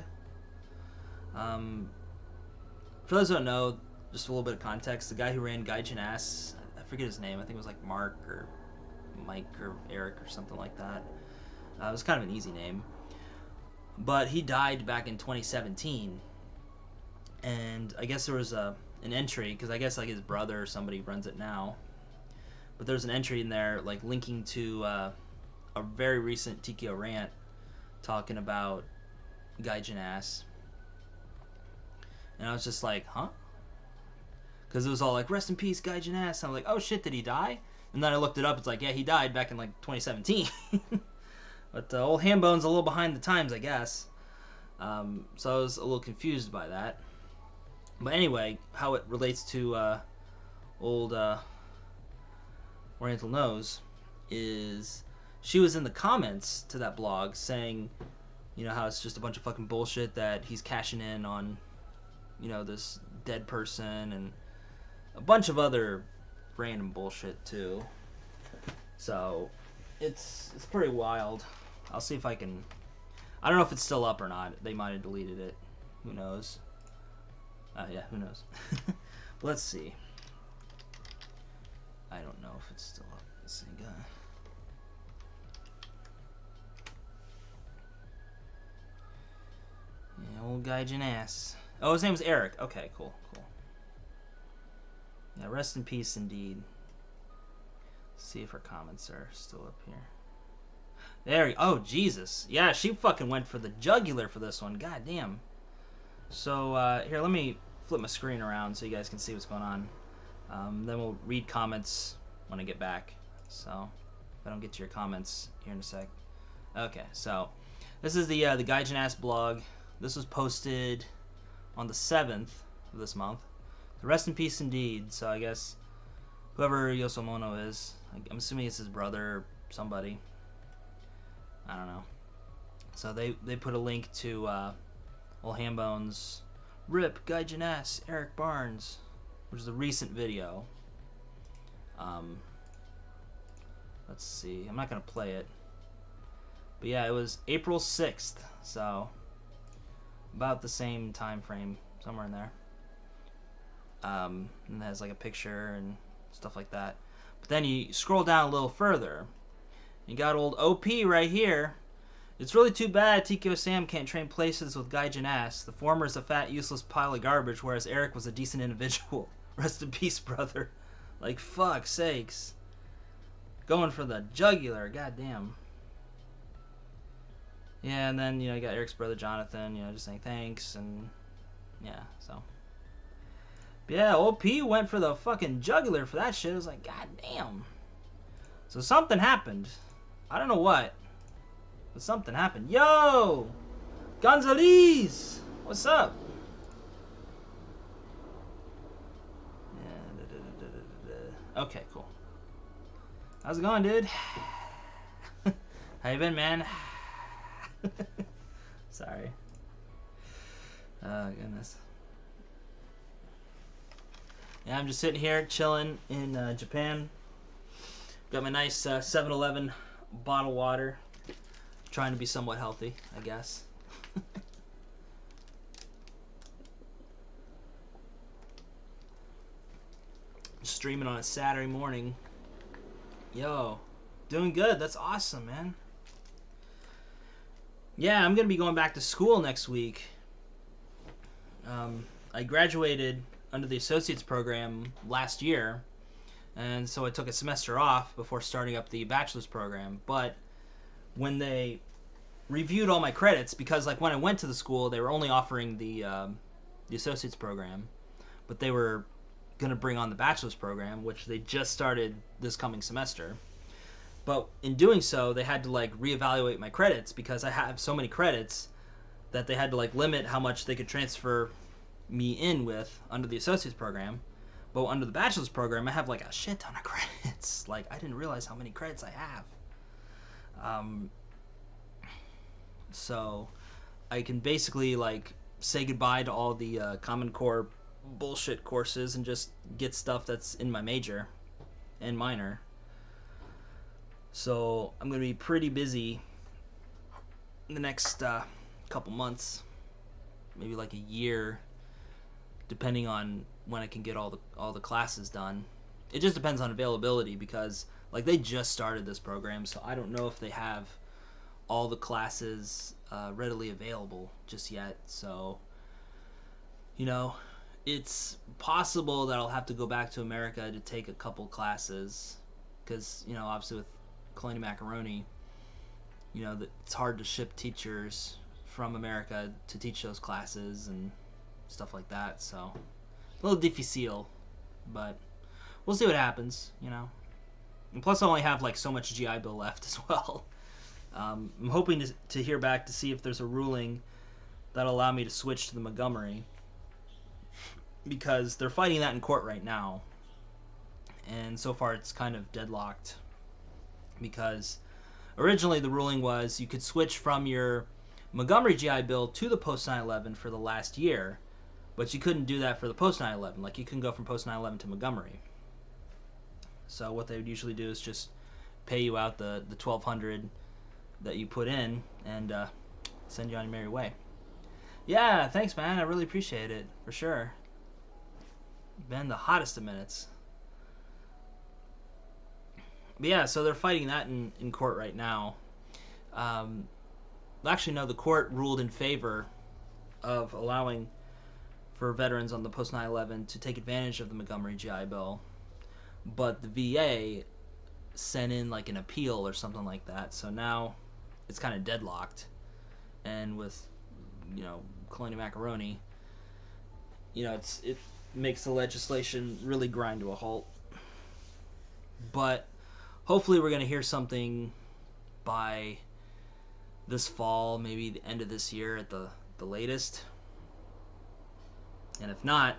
For those who don't know, just a little bit of context, the guy who ran Gaijin Ass, I forget his name, I think it was like Mark or Mike or Eric or something like that. It was kind of an easy name. But he died back in 2017. And I guess there was an entry, because I guess like his brother or somebody runs it now. But there's an entry in there like linking to a very recent TKO rant talking about Gaijin Ass. And I was just like, huh? Because it was all like, rest in peace, Gaijin Ass. And I'm like, oh shit, did he die? And then I looked it up. It's like, yeah, he died back in like 2017. But old Hambone's a little behind the times, I guess. So I was a little confused by that. But anyway, how it relates to old Oriental Nose is she was in the comments to that blog saying, you know, how it's just a bunch of fucking bullshit that he's cashing in on, you know, this dead person and a bunch of other random bullshit too. So it's pretty wild. I'll see if I can. I don't know if it's still up or not. They might have deleted it. Who knows? Yeah, who knows? But let's see. I don't know if it's still up. Let's see, guy. Yeah, old Gaijin Ass. Oh, his name was Eric. Okay, cool. Yeah, rest in peace indeed. Let's see if her comments are still up here. There we go. Oh, Jesus. Yeah, she fucking went for the jugular for this one. God damn. So, here, let me flip my screen around so you guys can see what's going on. Then we'll read comments when I get back. So, if I don't get to your comments here in a sec. Okay, so, this is the Gaijin Ass blog. This was posted on the 7th of this month. So rest in peace indeed. So I guess whoever Yosomono is, I'm assuming it's his brother or somebody. I don't know. So they put a link to old Hambone's RIP Gaijin Ass Eric Barnes, which is a recent video. Let's see. I'm not gonna play it, but yeah, it was April 6th. So about the same time frame, somewhere in there. And it has like a picture and stuff like that. But then you scroll down a little further, you got old OP right here. It's really too bad TKO Sam can't train places with Gaijin Ass. The former is a fat, useless pile of garbage, whereas Eric was a decent individual. Rest in peace, brother. Like, fuck sakes. Going for the jugular, goddamn. Yeah, and then, you know, you got Eric's brother Jonathan, you know, just saying thanks, and yeah, so. But yeah, OP went for the fucking jugular for that shit. I was like, god damn. So something happened. I don't know what, but something happened. Yo! Gonzalez! What's up? Yeah, okay, cool. How's it going, dude? How you been, man? Sorry. Oh, goodness. Yeah, I'm just sitting here chilling in Japan. Got my nice 7-Eleven bottled water. Trying to be somewhat healthy, I guess. Streaming on a Saturday morning. Yo, doing good. That's awesome, man. Yeah, I'm going to be going back to school next week. I graduated under the associate's program last year, and so I took a semester off before starting up the bachelor's program. But when they reviewed all my credits, because like when I went to the school, they were only offering the associate's program, but they were going to bring on the bachelor's program, which they just started this coming semester. But in doing so, they had to like reevaluate my credits because I have so many credits that they had to like limit how much they could transfer me in with under the associate's program. But under the bachelor's program, I have like a shit ton of credits. Like, I didn't realize how many credits I have. So I can basically like say goodbye to all the Common Core bullshit courses and just get stuff that's in my major and minor. So I'm gonna be pretty busy in the next couple months, maybe like a year, depending on when I can get all the classes done. It just depends on availability, because like they just started this program, so I don't know if they have all the classes readily available just yet. So, you know, it's possible that I'll have to go back to America to take a couple classes, because, you know, obviously with Colony Macaroni, you know, it's hard to ship teachers from America to teach those classes and stuff like that. So a little difficile, but we'll see what happens, you know. And plus I only have like so much GI Bill left as well. I'm hoping to hear back to see if there's a ruling that'll allow me to switch to the Montgomery, because they're fighting that in court right now, and so far it's kind of deadlocked, because originally the ruling was you could switch from your Montgomery GI Bill to the post 9/11 for the last year, but you couldn't do that for the post 9/11. Like, you couldn't go from post 9/11 to Montgomery. So what they would usually do is just pay you out the $1,200 that you put in and send you on your merry way. Yeah, thanks, man. I really appreciate it, for sure. Been the hottest of minutes. But yeah, so they're fighting that in court right now. Actually, no, the court ruled in favor of allowing for veterans on the post 9/11 to take advantage of the Montgomery GI Bill, but the VA sent in like an appeal or something like that. So now it's kind of deadlocked, and with, you know, Colony Macaroni, you know, it makes the legislation really grind to a halt. But hopefully we're going to hear something by this fall, maybe the end of this year at the latest. And if not,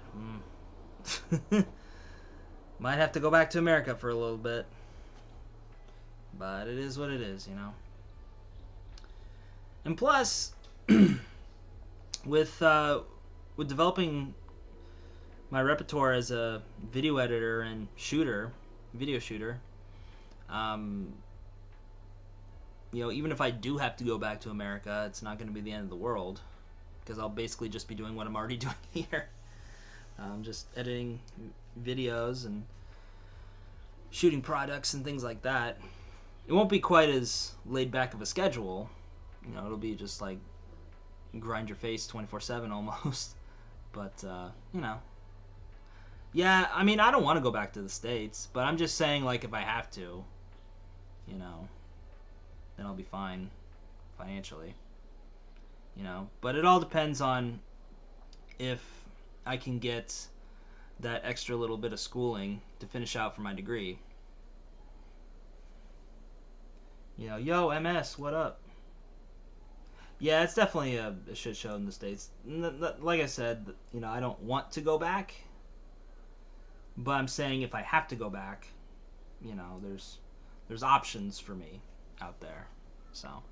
might have to go back to America for a little bit. But it is what it is, you know. And plus, with developing my repertoire as a video editor and video shooter, you know, even if I do have to go back to America, it's not going to be the end of the world, because I'll basically just be doing what I'm already doing here. Just editing videos and shooting products and things like that. It won't be quite as laid back of a schedule. You know, it'll be just like grind your face 24/7 almost. But, you know. Yeah, I mean, I don't want to go back to the States, but I'm just saying, like, if I have to, you know, then I'll be fine financially. You know, but it all depends on if I can get that extra little bit of schooling to finish out for my degree. You know, yo, MS, what up? Yeah, it's definitely a shit show in the States. Like I said, you know, I don't want to go back, but I'm saying if I have to go back, you know, there's options for me out there. So,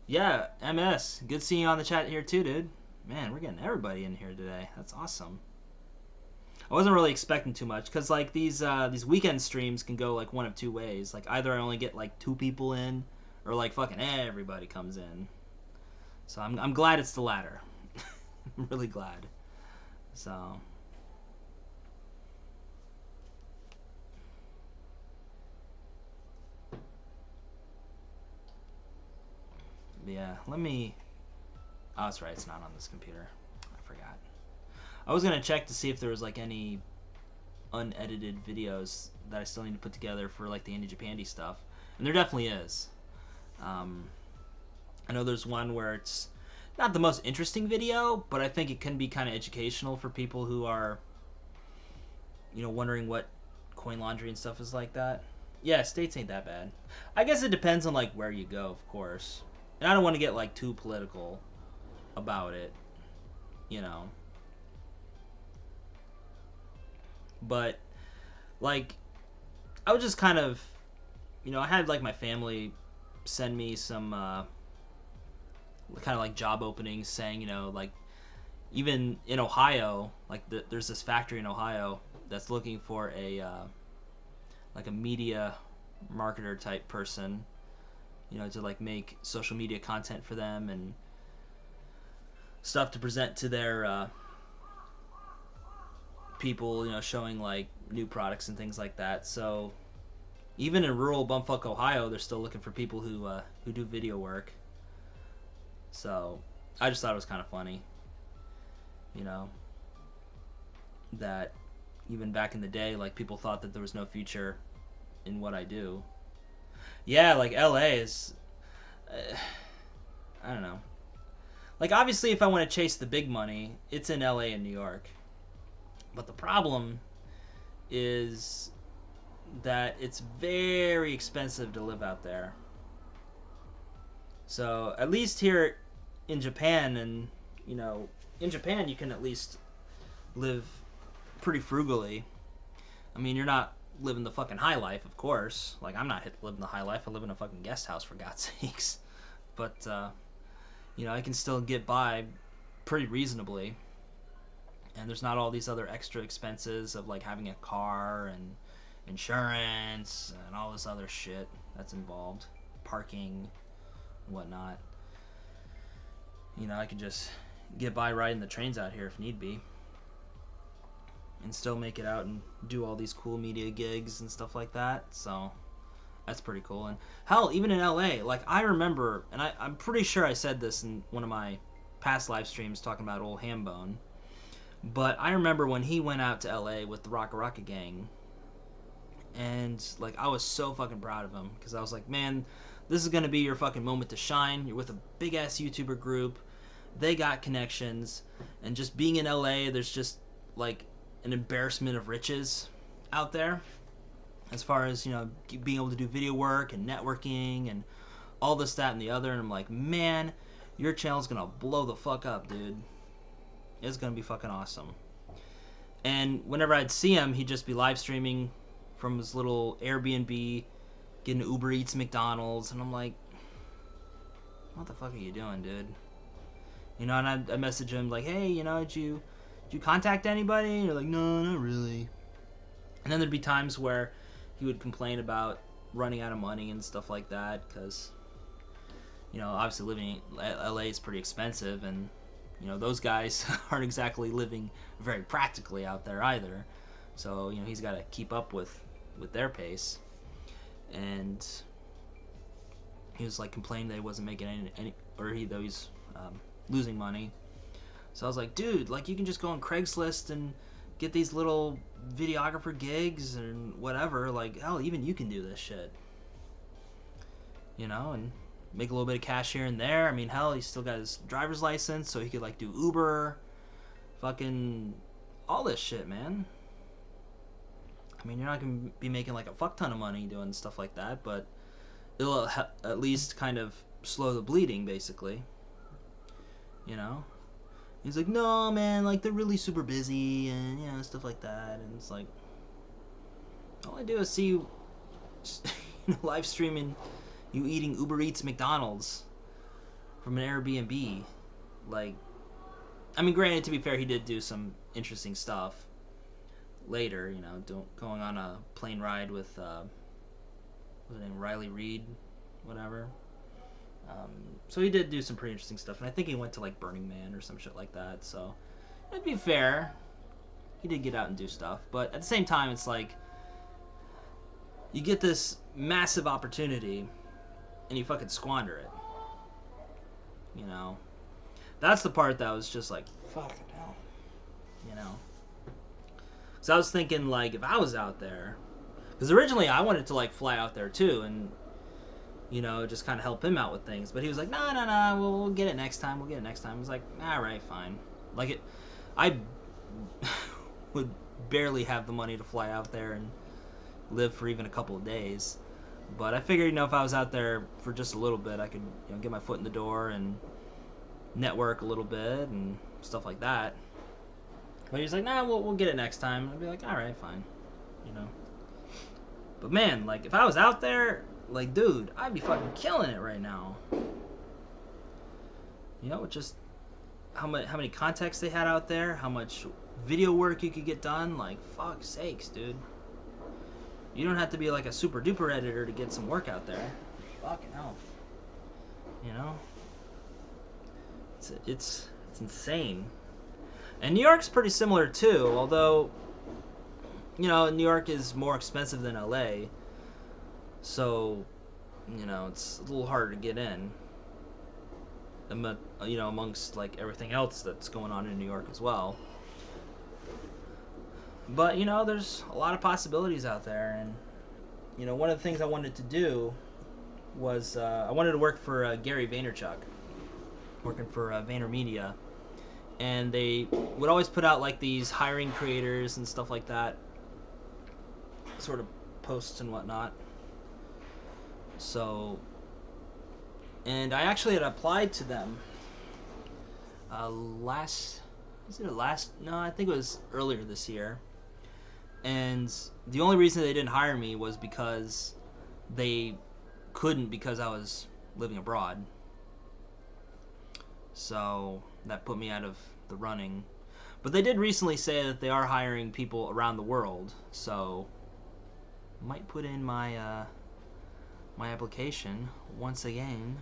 yeah, MS, good seeing you on the chat here too, dude. Man, we're getting everybody in here today. That's awesome. I wasn't really expecting too much, because like these weekend streams can go like one of two ways. Like, either I only get like 2 people in, or like fucking everybody comes in. So I'm glad it's the latter. I'm really glad. So, yeah, let me... Oh, that's right, it's not on this computer. I forgot. I was going to check to see if there was like any unedited videos that I still need to put together for like the Indie Japandy stuff. And there definitely is. I know there's one where it's not the most interesting video, but I think it can be kind of educational for people who are, you know, wondering what coin laundry and stuff is like that. Yeah, States ain't that bad. I guess it depends on like where you go, of course. And I don't want to get like too political about it, you know. But like, I was just kind of, I had like my family send me some kind of like job openings saying, like even in Ohio, like there's this factory in Ohio that's looking for a like a media marketer type person, to like make social media content for them and stuff to present to their people, showing like new products and things like that. So even in rural bumfuck Ohio, they're still looking for people who do video work. So I just thought it was kind of funny, that even back in the day, like people thought that there was no future in what I do. Yeah, like LA is, I don't know. Like obviously, if I want to chase the big money, it's in LA and New York. But the problem is that it's very expensive to live out there. So at least here in Japan, and in Japan you can at least live pretty frugally. I mean, you're not living the fucking high life, of course. Like I'm not living the high life. I live in a fucking guest house, for God's sakes. But I can still get by pretty reasonably. And there's not all these other extra expenses of like having a car and insurance and all this other shit that's involved, parking and whatnot. I could just get by riding the trains out here if need be, and still make it out and do all these cool media gigs and stuff like that. So that's pretty cool. And hell, even in LA, like I remember, and I'm pretty sure I said this in one of my past live streams talking about old Hambone, but I remember when he went out to LA with the Rocka Rocka gang, and like I was so fucking proud of him, because I was like, man, this is gonna be your fucking moment to shine. You're with a big ass YouTuber group, they got connections, and just being in LA, there's just like an embarrassment of riches out there as far as being able to do video work and networking and all this, that, and the other. And I'm like, man, your channel's gonna blow the fuck up, dude. It's gonna be fucking awesome. And whenever I'd see him, he'd just be live streaming from his little Airbnb, getting Uber Eats, McDonald's, and I'm like, what the fuck are you doing, dude? And I message him like, hey, did you contact anybody? And you're like, no, not really. And then there'd be times where he would complain about running out of money and stuff like that, because obviously living in LA is pretty expensive, and those guys aren't exactly living very practically out there either. So he's got to keep up with their pace. And he was like complaining that he wasn't making any or he's losing money. So I was like, dude, like you can just go on Craigslist and get these little videographer gigs and whatever. Like, hell, even you can do this shit. And make a little bit of cash here and there. I mean, hell, he still got his driver's license, so he could like do Uber, fucking all this shit, man. I mean, you're not gonna be making like a fuck ton of money doing stuff like that, but it'll at least kind of slow the bleeding, basically. He's like, no, man, like they're really super busy and stuff like that. And it's like, all I do is see you live streaming you eating Uber Eats McDonald's from an Airbnb. Like, I mean, granted, to be fair, he did do some interesting stuff later, going on a plane ride with what's his name, Riley Reid, whatever. So he did do some pretty interesting stuff, and I think he went to like Burning Man or some shit like that. So to be fair, he did get out and do stuff, but at the same time, it's like you get this massive opportunity and you fucking squander it. That's the part that was just like, fucking hell. So I was thinking, like, if I was out there, because originally I wanted to like fly out there too, and just kind of help him out with things. But he was like, no, we'll get it next time. I was like, all right, fine. Like I would barely have the money to fly out there and live for even a couple of days. But I figured, if I was out there for just a little bit, I could, get my foot in the door and network a little bit and stuff like that. But he's like, nah, we'll get it next time. I'd be like, all right, fine, you know. But man, like if I was out there, like dude, I'd be fucking killing it right now. You know, just how many contacts they had out there, how much video work you could get done. Like fuck's sakes, dude. You don't have to be like a super duper editor to get some work out there. Fucking hell. You know, it's insane. And New York's pretty similar too, although, you know, New York is more expensive than LA, so, you know, it's a little harder to get in. You know, amongst like everything else that's going on in New York as well. But you know, there's a lot of possibilities out there, and you know, one of the things I wanted to do was I wanted to work for Gary Vaynerchuk, working for VaynerMedia, and they would always put out like these hiring creators and stuff like that, sort of posts and whatnot. So, and I actually had applied to them no, I think it was earlier this year. And the only reason they didn't hire me was because they couldn't, because I was living abroad. So that put me out of the running. But they did recently say that they are hiring people around the world, so might put in my my application once again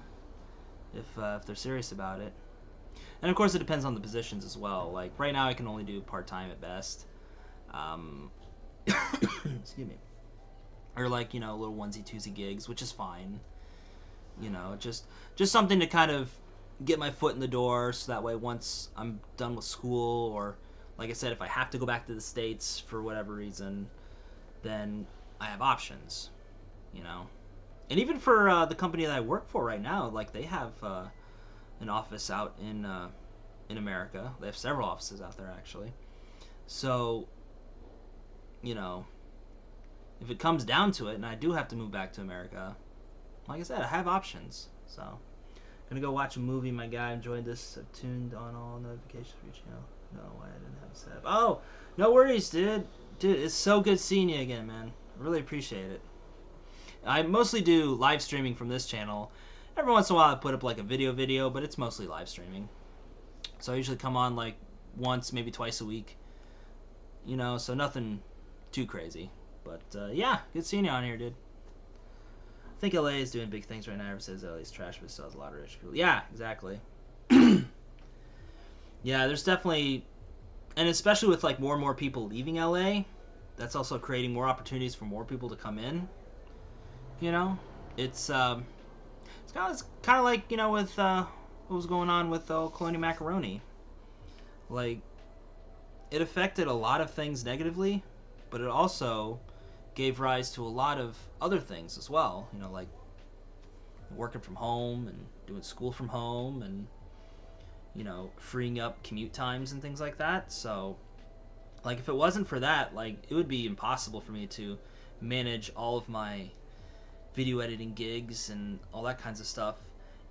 if they're serious about it. And of course it depends on the positions as well. Like right now I can only do part-time at best. Excuse me. Or like, you know, little onesie-twosie gigs, which is fine. You know, just something to kind of get my foot in the door, so that way once I'm done with school, or like I said, if I have to go back to the States for whatever reason, then I have options, you know. And even for the company that I work for right now, like they have an office out in America. They have several offices out there actually. So, you know, if it comes down to it and I do have to move back to America, like I said, I have options. So, gonna go watch a movie. My guy enjoyed this. I've tuned on all notifications for your channel. No, I didn't have it set up. Oh, no worries, dude. Dude, it's so good seeing you again, man. I really appreciate it. I mostly do live streaming from this channel. Every once in a while I put up like a video, but it's mostly live streaming. So I usually come on like once, maybe twice a week. You know, so nothing too crazy. But yeah, good seeing you on here, dude. I think LA is doing big things right now. Everyone says LA is trash, but it still has a lot of rich people. Yeah, exactly. Yeah, there's definitely, and especially with like more and more people leaving LA, that's also creating more opportunities for more people to come in. You know, it's kind of like, you know, with what was going on with Colonial Macaroni. Like, it affected a lot of things negatively, but it also gave rise to a lot of other things as well. You know, like working from home and doing school from home, and you know, freeing up commute times and things like that. So, like, if it wasn't for that, like, it would be impossible for me to manage all of my video editing gigs and all that kinds of stuff,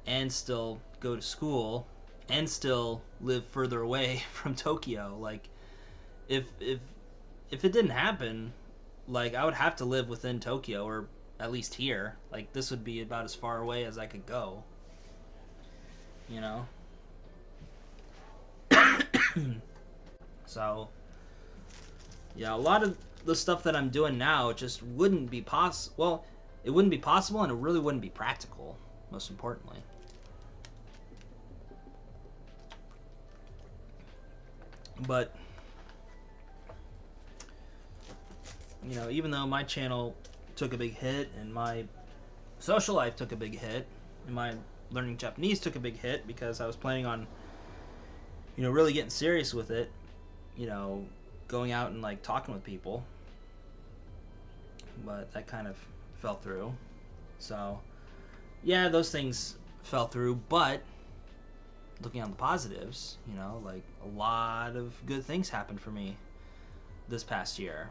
and still go to school, and still live further away from Tokyo. Like, if it didn't happen, like, I would have to live within Tokyo, or at least here. Like, this would be about as far away as I could go. You know? So, yeah, a lot of the stuff that I'm doing now just wouldn't be possible. Well, it wouldn't be possible, and it really wouldn't be practical, most importantly. But, you know, even though my channel took a big hit, and my social life took a big hit, and my learning Japanese took a big hit, because I was planning on, you know, really getting serious with it, you know, going out and like talking with people, but that kind of fell through. So yeah, those things fell through, but looking on the positives, you know, like a lot of good things happened for me this past year.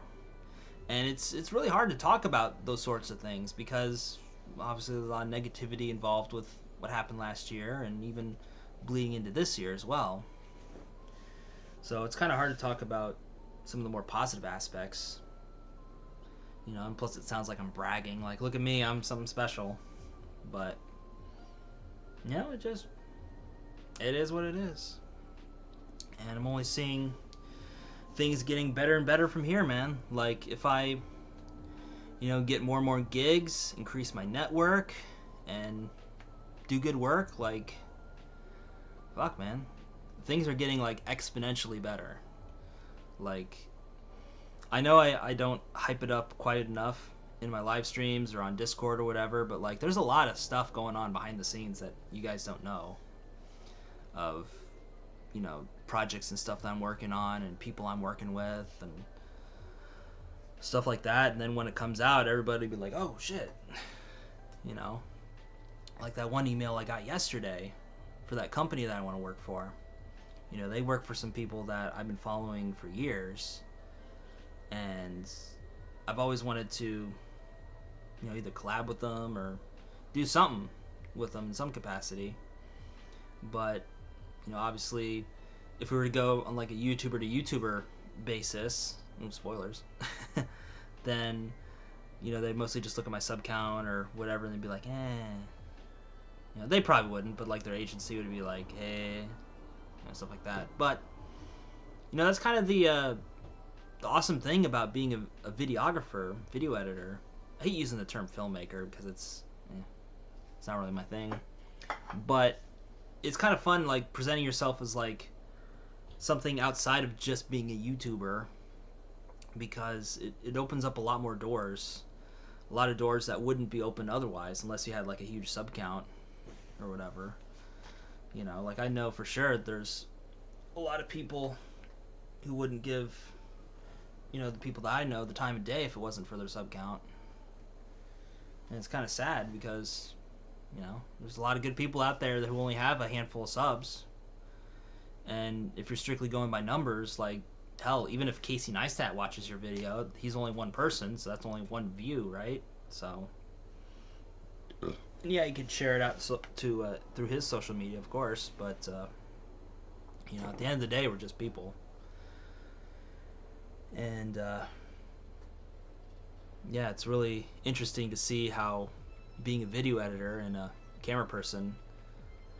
And it's really hard to talk about those sorts of things, because obviously there's a lot of negativity involved with what happened last year, and even bleeding into this year as well. So it's kind of hard to talk about some of the more positive aspects, you know, and plus it sounds like I'm bragging, like, look at me, I'm something special. But, you know, it is what it is. And I'm only seeing things getting better and better from here, man. Like, if I, you know, get more and more gigs, increase my network, and do good work, like, fuck, man. Things are getting, like, exponentially better. Like, I know I don't hype it up quite enough in my live streams or on Discord or whatever, but, like, there's a lot of stuff going on behind the scenes that you guys don't know of, you know, projects and stuff that I'm working on and people I'm working with and stuff like that. And then when it comes out, everybody be like, oh, shit. You know? Like that one email I got yesterday for that company that I want to work for. You know, they work for some people that I've been following for years, and I've always wanted to, you know, either collab with them or do something with them in some capacity. But, you know, obviously, if we were to go on like a YouTuber to YouTuber basis, spoilers, then, you know, they mostly just look at my sub count or whatever and they'd be like, You know, they probably wouldn't, but like their agency would be like, hey, you know, stuff like that. But, you know, that's kind of the awesome thing about being a videographer, video editor. I hate using the term filmmaker because it's not really my thing. But it's kind of fun, like, presenting yourself as, like, something outside of just being a YouTuber, because it opens up a lot more doors. A lot of doors that wouldn't be open otherwise unless you had, like, a huge sub count or whatever. You know, like, I know for sure there's a lot of people who wouldn't give, you know, the people that I know the time of day if it wasn't for their sub count. And it's kind of sad because, you know, there's a lot of good people out there who only have a handful of subs. And if you're strictly going by numbers, like, hell, even if Casey Neistat watches your video, he's only one person, so that's only one view, right? So, yeah, you could share it out to through his social media, of course, but, you know, at the end of the day, we're just people. And, yeah, it's really interesting to see how being a video editor and a camera person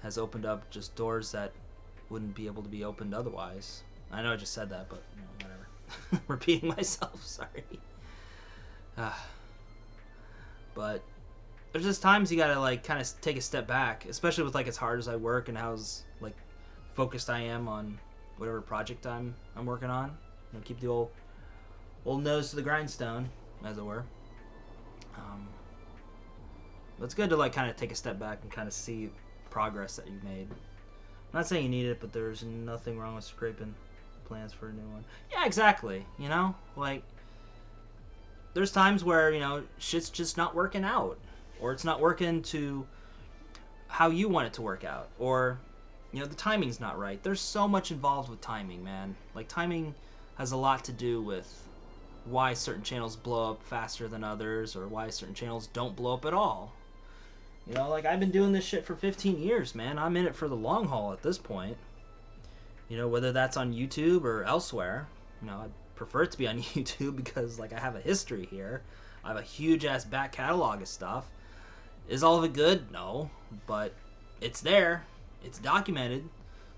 has opened up just doors that wouldn't be able to be opened otherwise. I know I just said that, but, you know, whatever. Repeating myself, sorry. But there's just times you gotta, like, kind of take a step back, especially with, like, as hard as I work and how, like, focused I am on whatever project I'm working on. You know, keep the old nose to the grindstone, as it were. But it's good to, like, kind of take a step back and kind of see progress that you've made. I'm not saying you need it, but there's nothing wrong with scraping plans for a new one. Yeah, exactly. You know, like, there's times where, you know, shit's just not working out, or it's not working to how you want it to work out, or, you know, the timing's not right. There's so much involved with timing, man. Like, timing has a lot to do with why certain channels blow up faster than others, or why certain channels don't blow up at all. You know, like, I've been doing this shit for 15 years, man. I'm in it for the long haul at this point. You know, whether that's on YouTube or elsewhere. You know, I'd prefer it to be on YouTube because, like, I have a history here. I have a huge-ass back catalog of stuff. Is all of it good? No. But it's there. It's documented.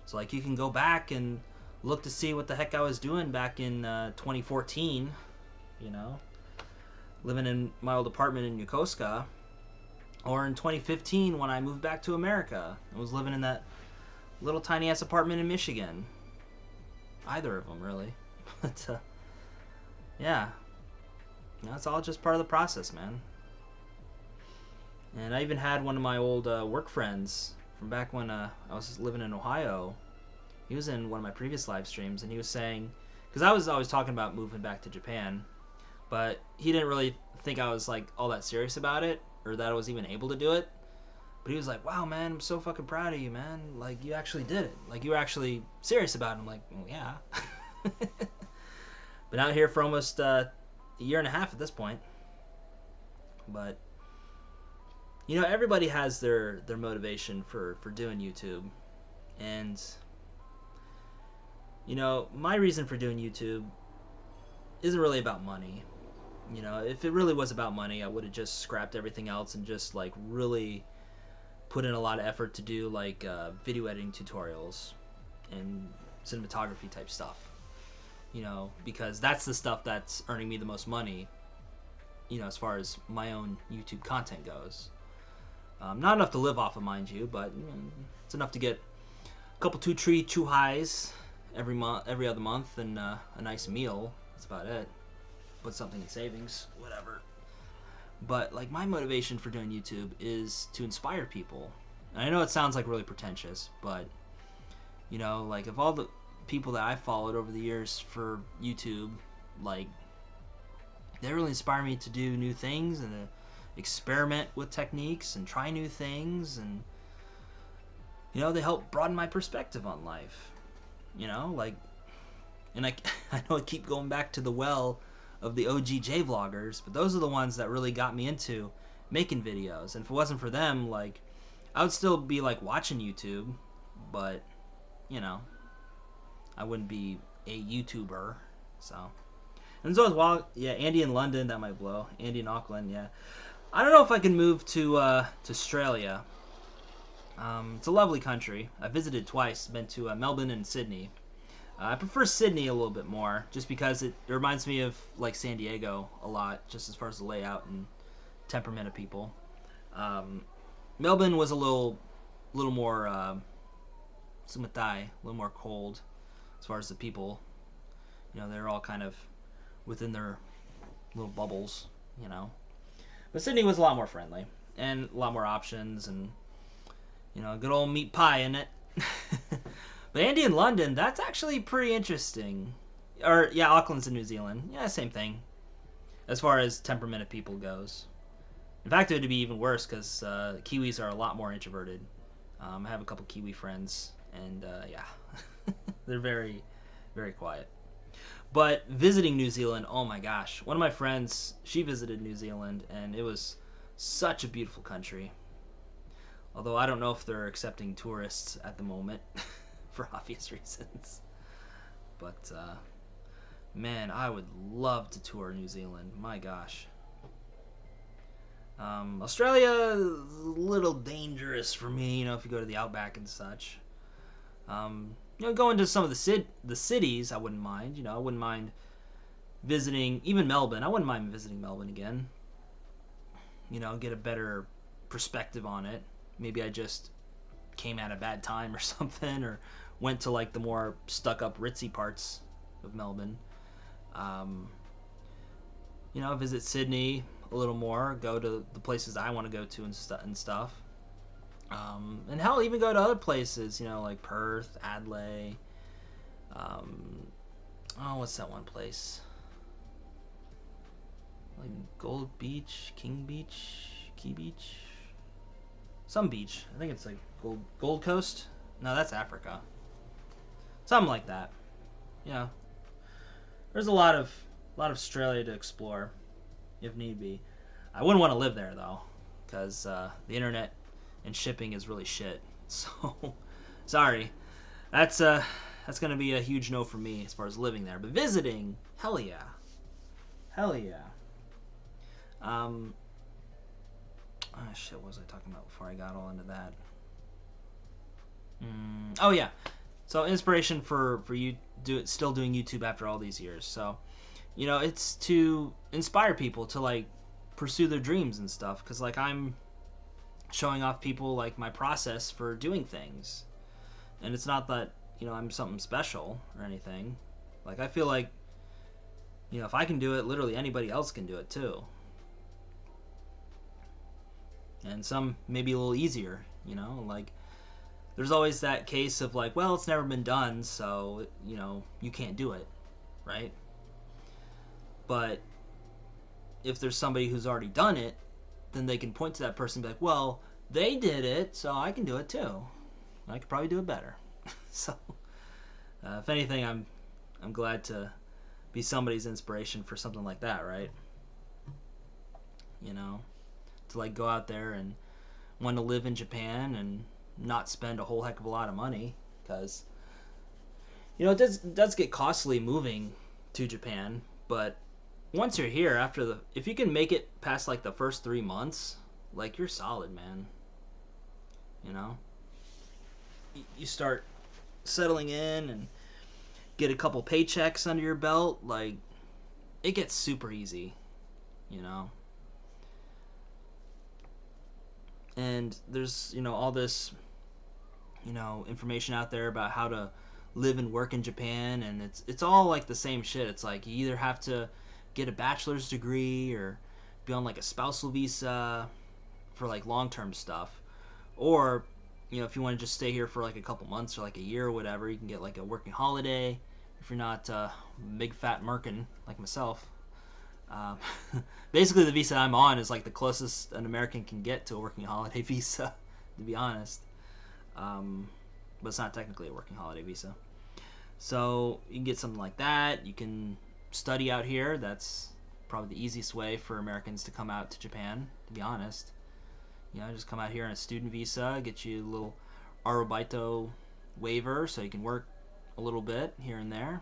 So, like, you can go back and look to see what the heck I was doing back in 2014, you know, living in my old apartment in Yokosuka, or in 2015 when I moved back to America and was living in that little tiny ass apartment in Michigan. Either of them, really. But, yeah, you know, it's all just part of the process, man. And I even had one of my old work friends from back when I was living in Ohio. He was in one of my previous live streams, and he was saying, because I was always talking about moving back to Japan, but he didn't really think I was, like, all that serious about it, or that I was even able to do it. But he was like, wow, man, I'm so fucking proud of you, man. Like, you actually did it. Like, you were actually serious about it. I'm like, well, yeah. Been out here for almost a year and a half at this point. But, you know, everybody has their motivation for doing YouTube. And My reason for doing YouTube isn't really about money. If it really was about money, I would have just scrapped everything else and just like really put in a lot of effort to do like video editing tutorials and cinematography type stuff. Because that's the stuff that's earning me the most money. As far as my own YouTube content goes. Not enough to live off of, mind you, but it's enough to get a couple chew highs every other month, and a nice meal. That's about it. Put something in savings, whatever. But like my motivation for doing YouTube is to inspire people. And I know it sounds like really pretentious, but like if all the people that I followed over the years for YouTube, like they really inspire me to do new things and to experiment with techniques and try new things, and they help broaden my perspective on life. Like, and I know I keep going back to the well of the OGJ vloggers, but those are the ones that really got me into making videos. And if it wasn't for them, like, I would still be like watching YouTube, but I wouldn't be a YouTuber. So, and so as well, yeah, Andy in London, that might blow. Andy in Auckland, yeah. I don't know if I can move to Australia. It's a lovely country. I visited twice. Been to Melbourne and Sydney. I prefer Sydney a little bit more, just because it reminds me of like San Diego a lot, just as far as the layout and temperament of people. Melbourne was a little more sumatai, a little more cold, as far as the people. They're all kind of within their little bubbles. But Sydney was a lot more friendly and a lot more options, and a good old meat pie in it. But Andy in London, that's actually pretty interesting. Or yeah, Auckland's in New Zealand. Yeah, same thing. As far as temperament of people goes. In fact, it would be even worse because Kiwis are a lot more introverted. I have a couple Kiwi friends, and yeah, they're very, very quiet. But visiting New Zealand, oh my gosh. One of my friends, she visited New Zealand, and it was such a beautiful country. Although I don't know if they're accepting tourists at the moment, for obvious reasons. But, man, I would love to tour New Zealand. My gosh. Australia is a little dangerous for me, if you go to the outback and such. Going to some of the cities, I wouldn't mind. I wouldn't mind visiting, even Melbourne. I wouldn't mind visiting Melbourne again. Get a better perspective on it. Maybe I just came at a bad time or something, or went to like the more stuck-up ritzy parts of Melbourne. Visit Sydney a little more. Go to the places I want to go to and stuff. And hell, even go to other places, like Perth, Adelaide. What's that one place? Like Gold Beach, King Beach, Key Beach? Some beach. I think it's like Gold Coast. No, that's Africa. Something like that. There's a lot of Australia to explore, if need be. I wouldn't want to live there though, because the internet and shipping is really shit. So, sorry. That's gonna be a huge no for me as far as living there. But visiting, hell yeah. Hell yeah. Shit, what was I talking about before I got all into that? Oh yeah. So inspiration for you still doing YouTube after all these years. So, it's to inspire people to like pursue their dreams and stuff. Because like I'm showing off people like my process for doing things, and it's not that I'm something special or anything. Like I feel like if I can do it, literally anybody else can do it too. And some maybe a little easier, like there's always that case of like, well, it's never been done, so you can't do it, right? But if there's somebody who's already done it, then they can point to that person and be like, well, they did it, so I can do it too. I could probably do it better. So if anything, I'm glad to be somebody's inspiration for something like that, right? To like go out there and want to live in Japan and not spend a whole heck of a lot of money, because it does get costly moving to Japan, but once you're here, if you can make it past like the first 3 months, like you're solid, man. You know, you start settling in and get a couple paychecks under your belt, like it gets super easy, you know. And there's all this information out there about how to live and work in Japan, and it's all like the same shit. It's like you either have to get a bachelor's degree or be on like a spousal visa for like long-term stuff, or if you want to just stay here for like a couple months or like a year or whatever, you can get like a working holiday if you're not big fat Merkin like myself. um, Basically the visa I'm on is like the closest an American can get to a working holiday visa, to be honest. But it's not technically a working holiday visa. So you can get something like that. You can study out here. That's probably the easiest way for Americans to come out to Japan, to be honest. Just come out here on a student visa, get you a little Arubaito waiver so you can work a little bit here and there,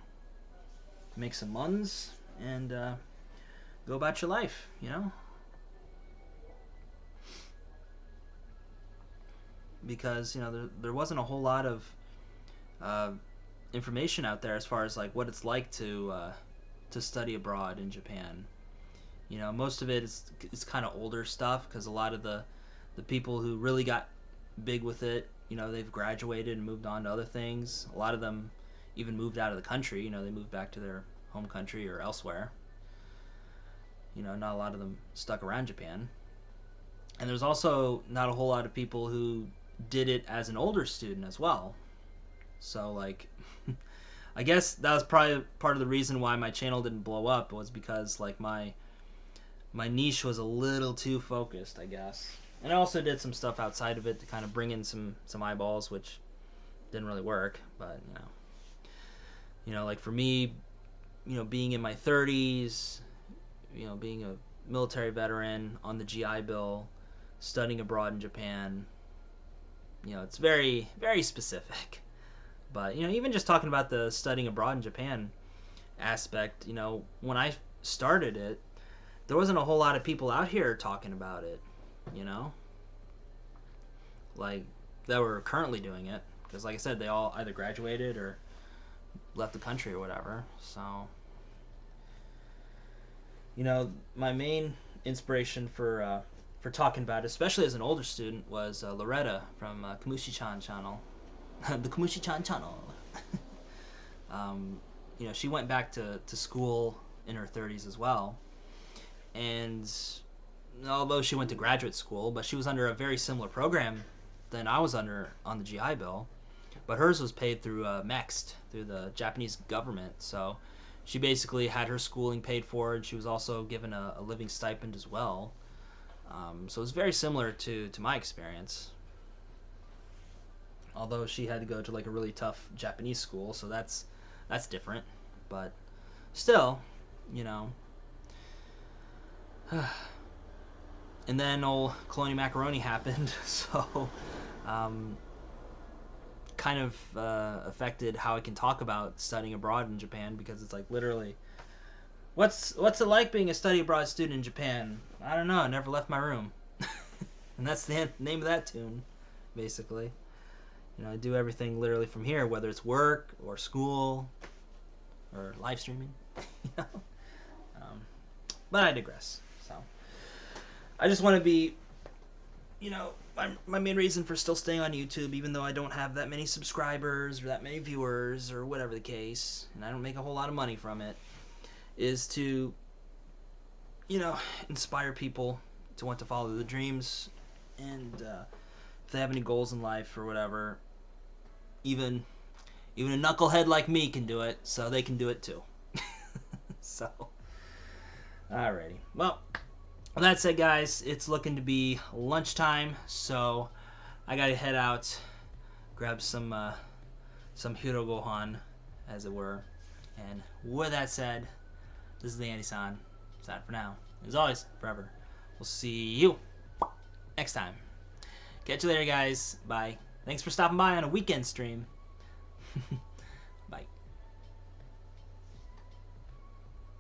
make some muns, and go about your life, Because, there wasn't a whole lot of information out there as far as like what it's like to study abroad in Japan. Most of it is kind of older stuff, because a lot of the people who really got big with it, they've graduated and moved on to other things. A lot of them even moved out of the country. They moved back to their home country or elsewhere. Not a lot of them stuck around Japan. And there's also not a whole lot of people who did it as an older student as well. So like I guess that was probably part of the reason why my channel didn't blow up, was because like my niche was a little too focused, I guess. And I also did some stuff outside of it to kind of bring in some eyeballs, which didn't really work. But like for me, being in my 30s, being a military veteran on the GI Bill, studying abroad in Japan, it's very, very specific. But even just talking about the studying abroad in Japan aspect, when I started it, there wasn't a whole lot of people out here talking about it, like that were currently doing it, because like I said, they all either graduated or left the country or whatever. So my main inspiration for talking about it, especially as an older student, was Loretta from Kamushi-chan channel. The Kamushi-chan channel. She went back to school in her 30s as well, and although she went to graduate school, but she was under a very similar program than I was under on the GI Bill, but hers was paid through MEXT, through the Japanese government. So she basically had her schooling paid for, and she was also given a living stipend as well. So it's very similar to my experience, although she had to go to like a really tough Japanese school, so that's different. But still, and then old Colonial Macaroni happened, so kind of affected how I can talk about studying abroad in Japan, because it's like literally, what's it like being a study abroad student in Japan? I don't know, I never left my room. And that's the name of that tune, basically. I do everything literally from here, whether it's work or school or live streaming. But I digress. So I just want to be, my main reason for still staying on YouTube, even though I don't have that many subscribers or that many viewers or whatever the case, and I don't make a whole lot of money from it, is to, inspire people to want to follow their dreams, and if they have any goals in life or whatever, even a knucklehead like me can do it, so they can do it too. So, alrighty. Well, with that said, guys, it's looking to be lunchtime, so I gotta head out, grab some Hiro Gohan, as it were. And with that said, this is the Andy-san. Sign for now. As always, forever. We'll see you next time. Catch you later, guys. Bye. Thanks for stopping by on a weekend stream.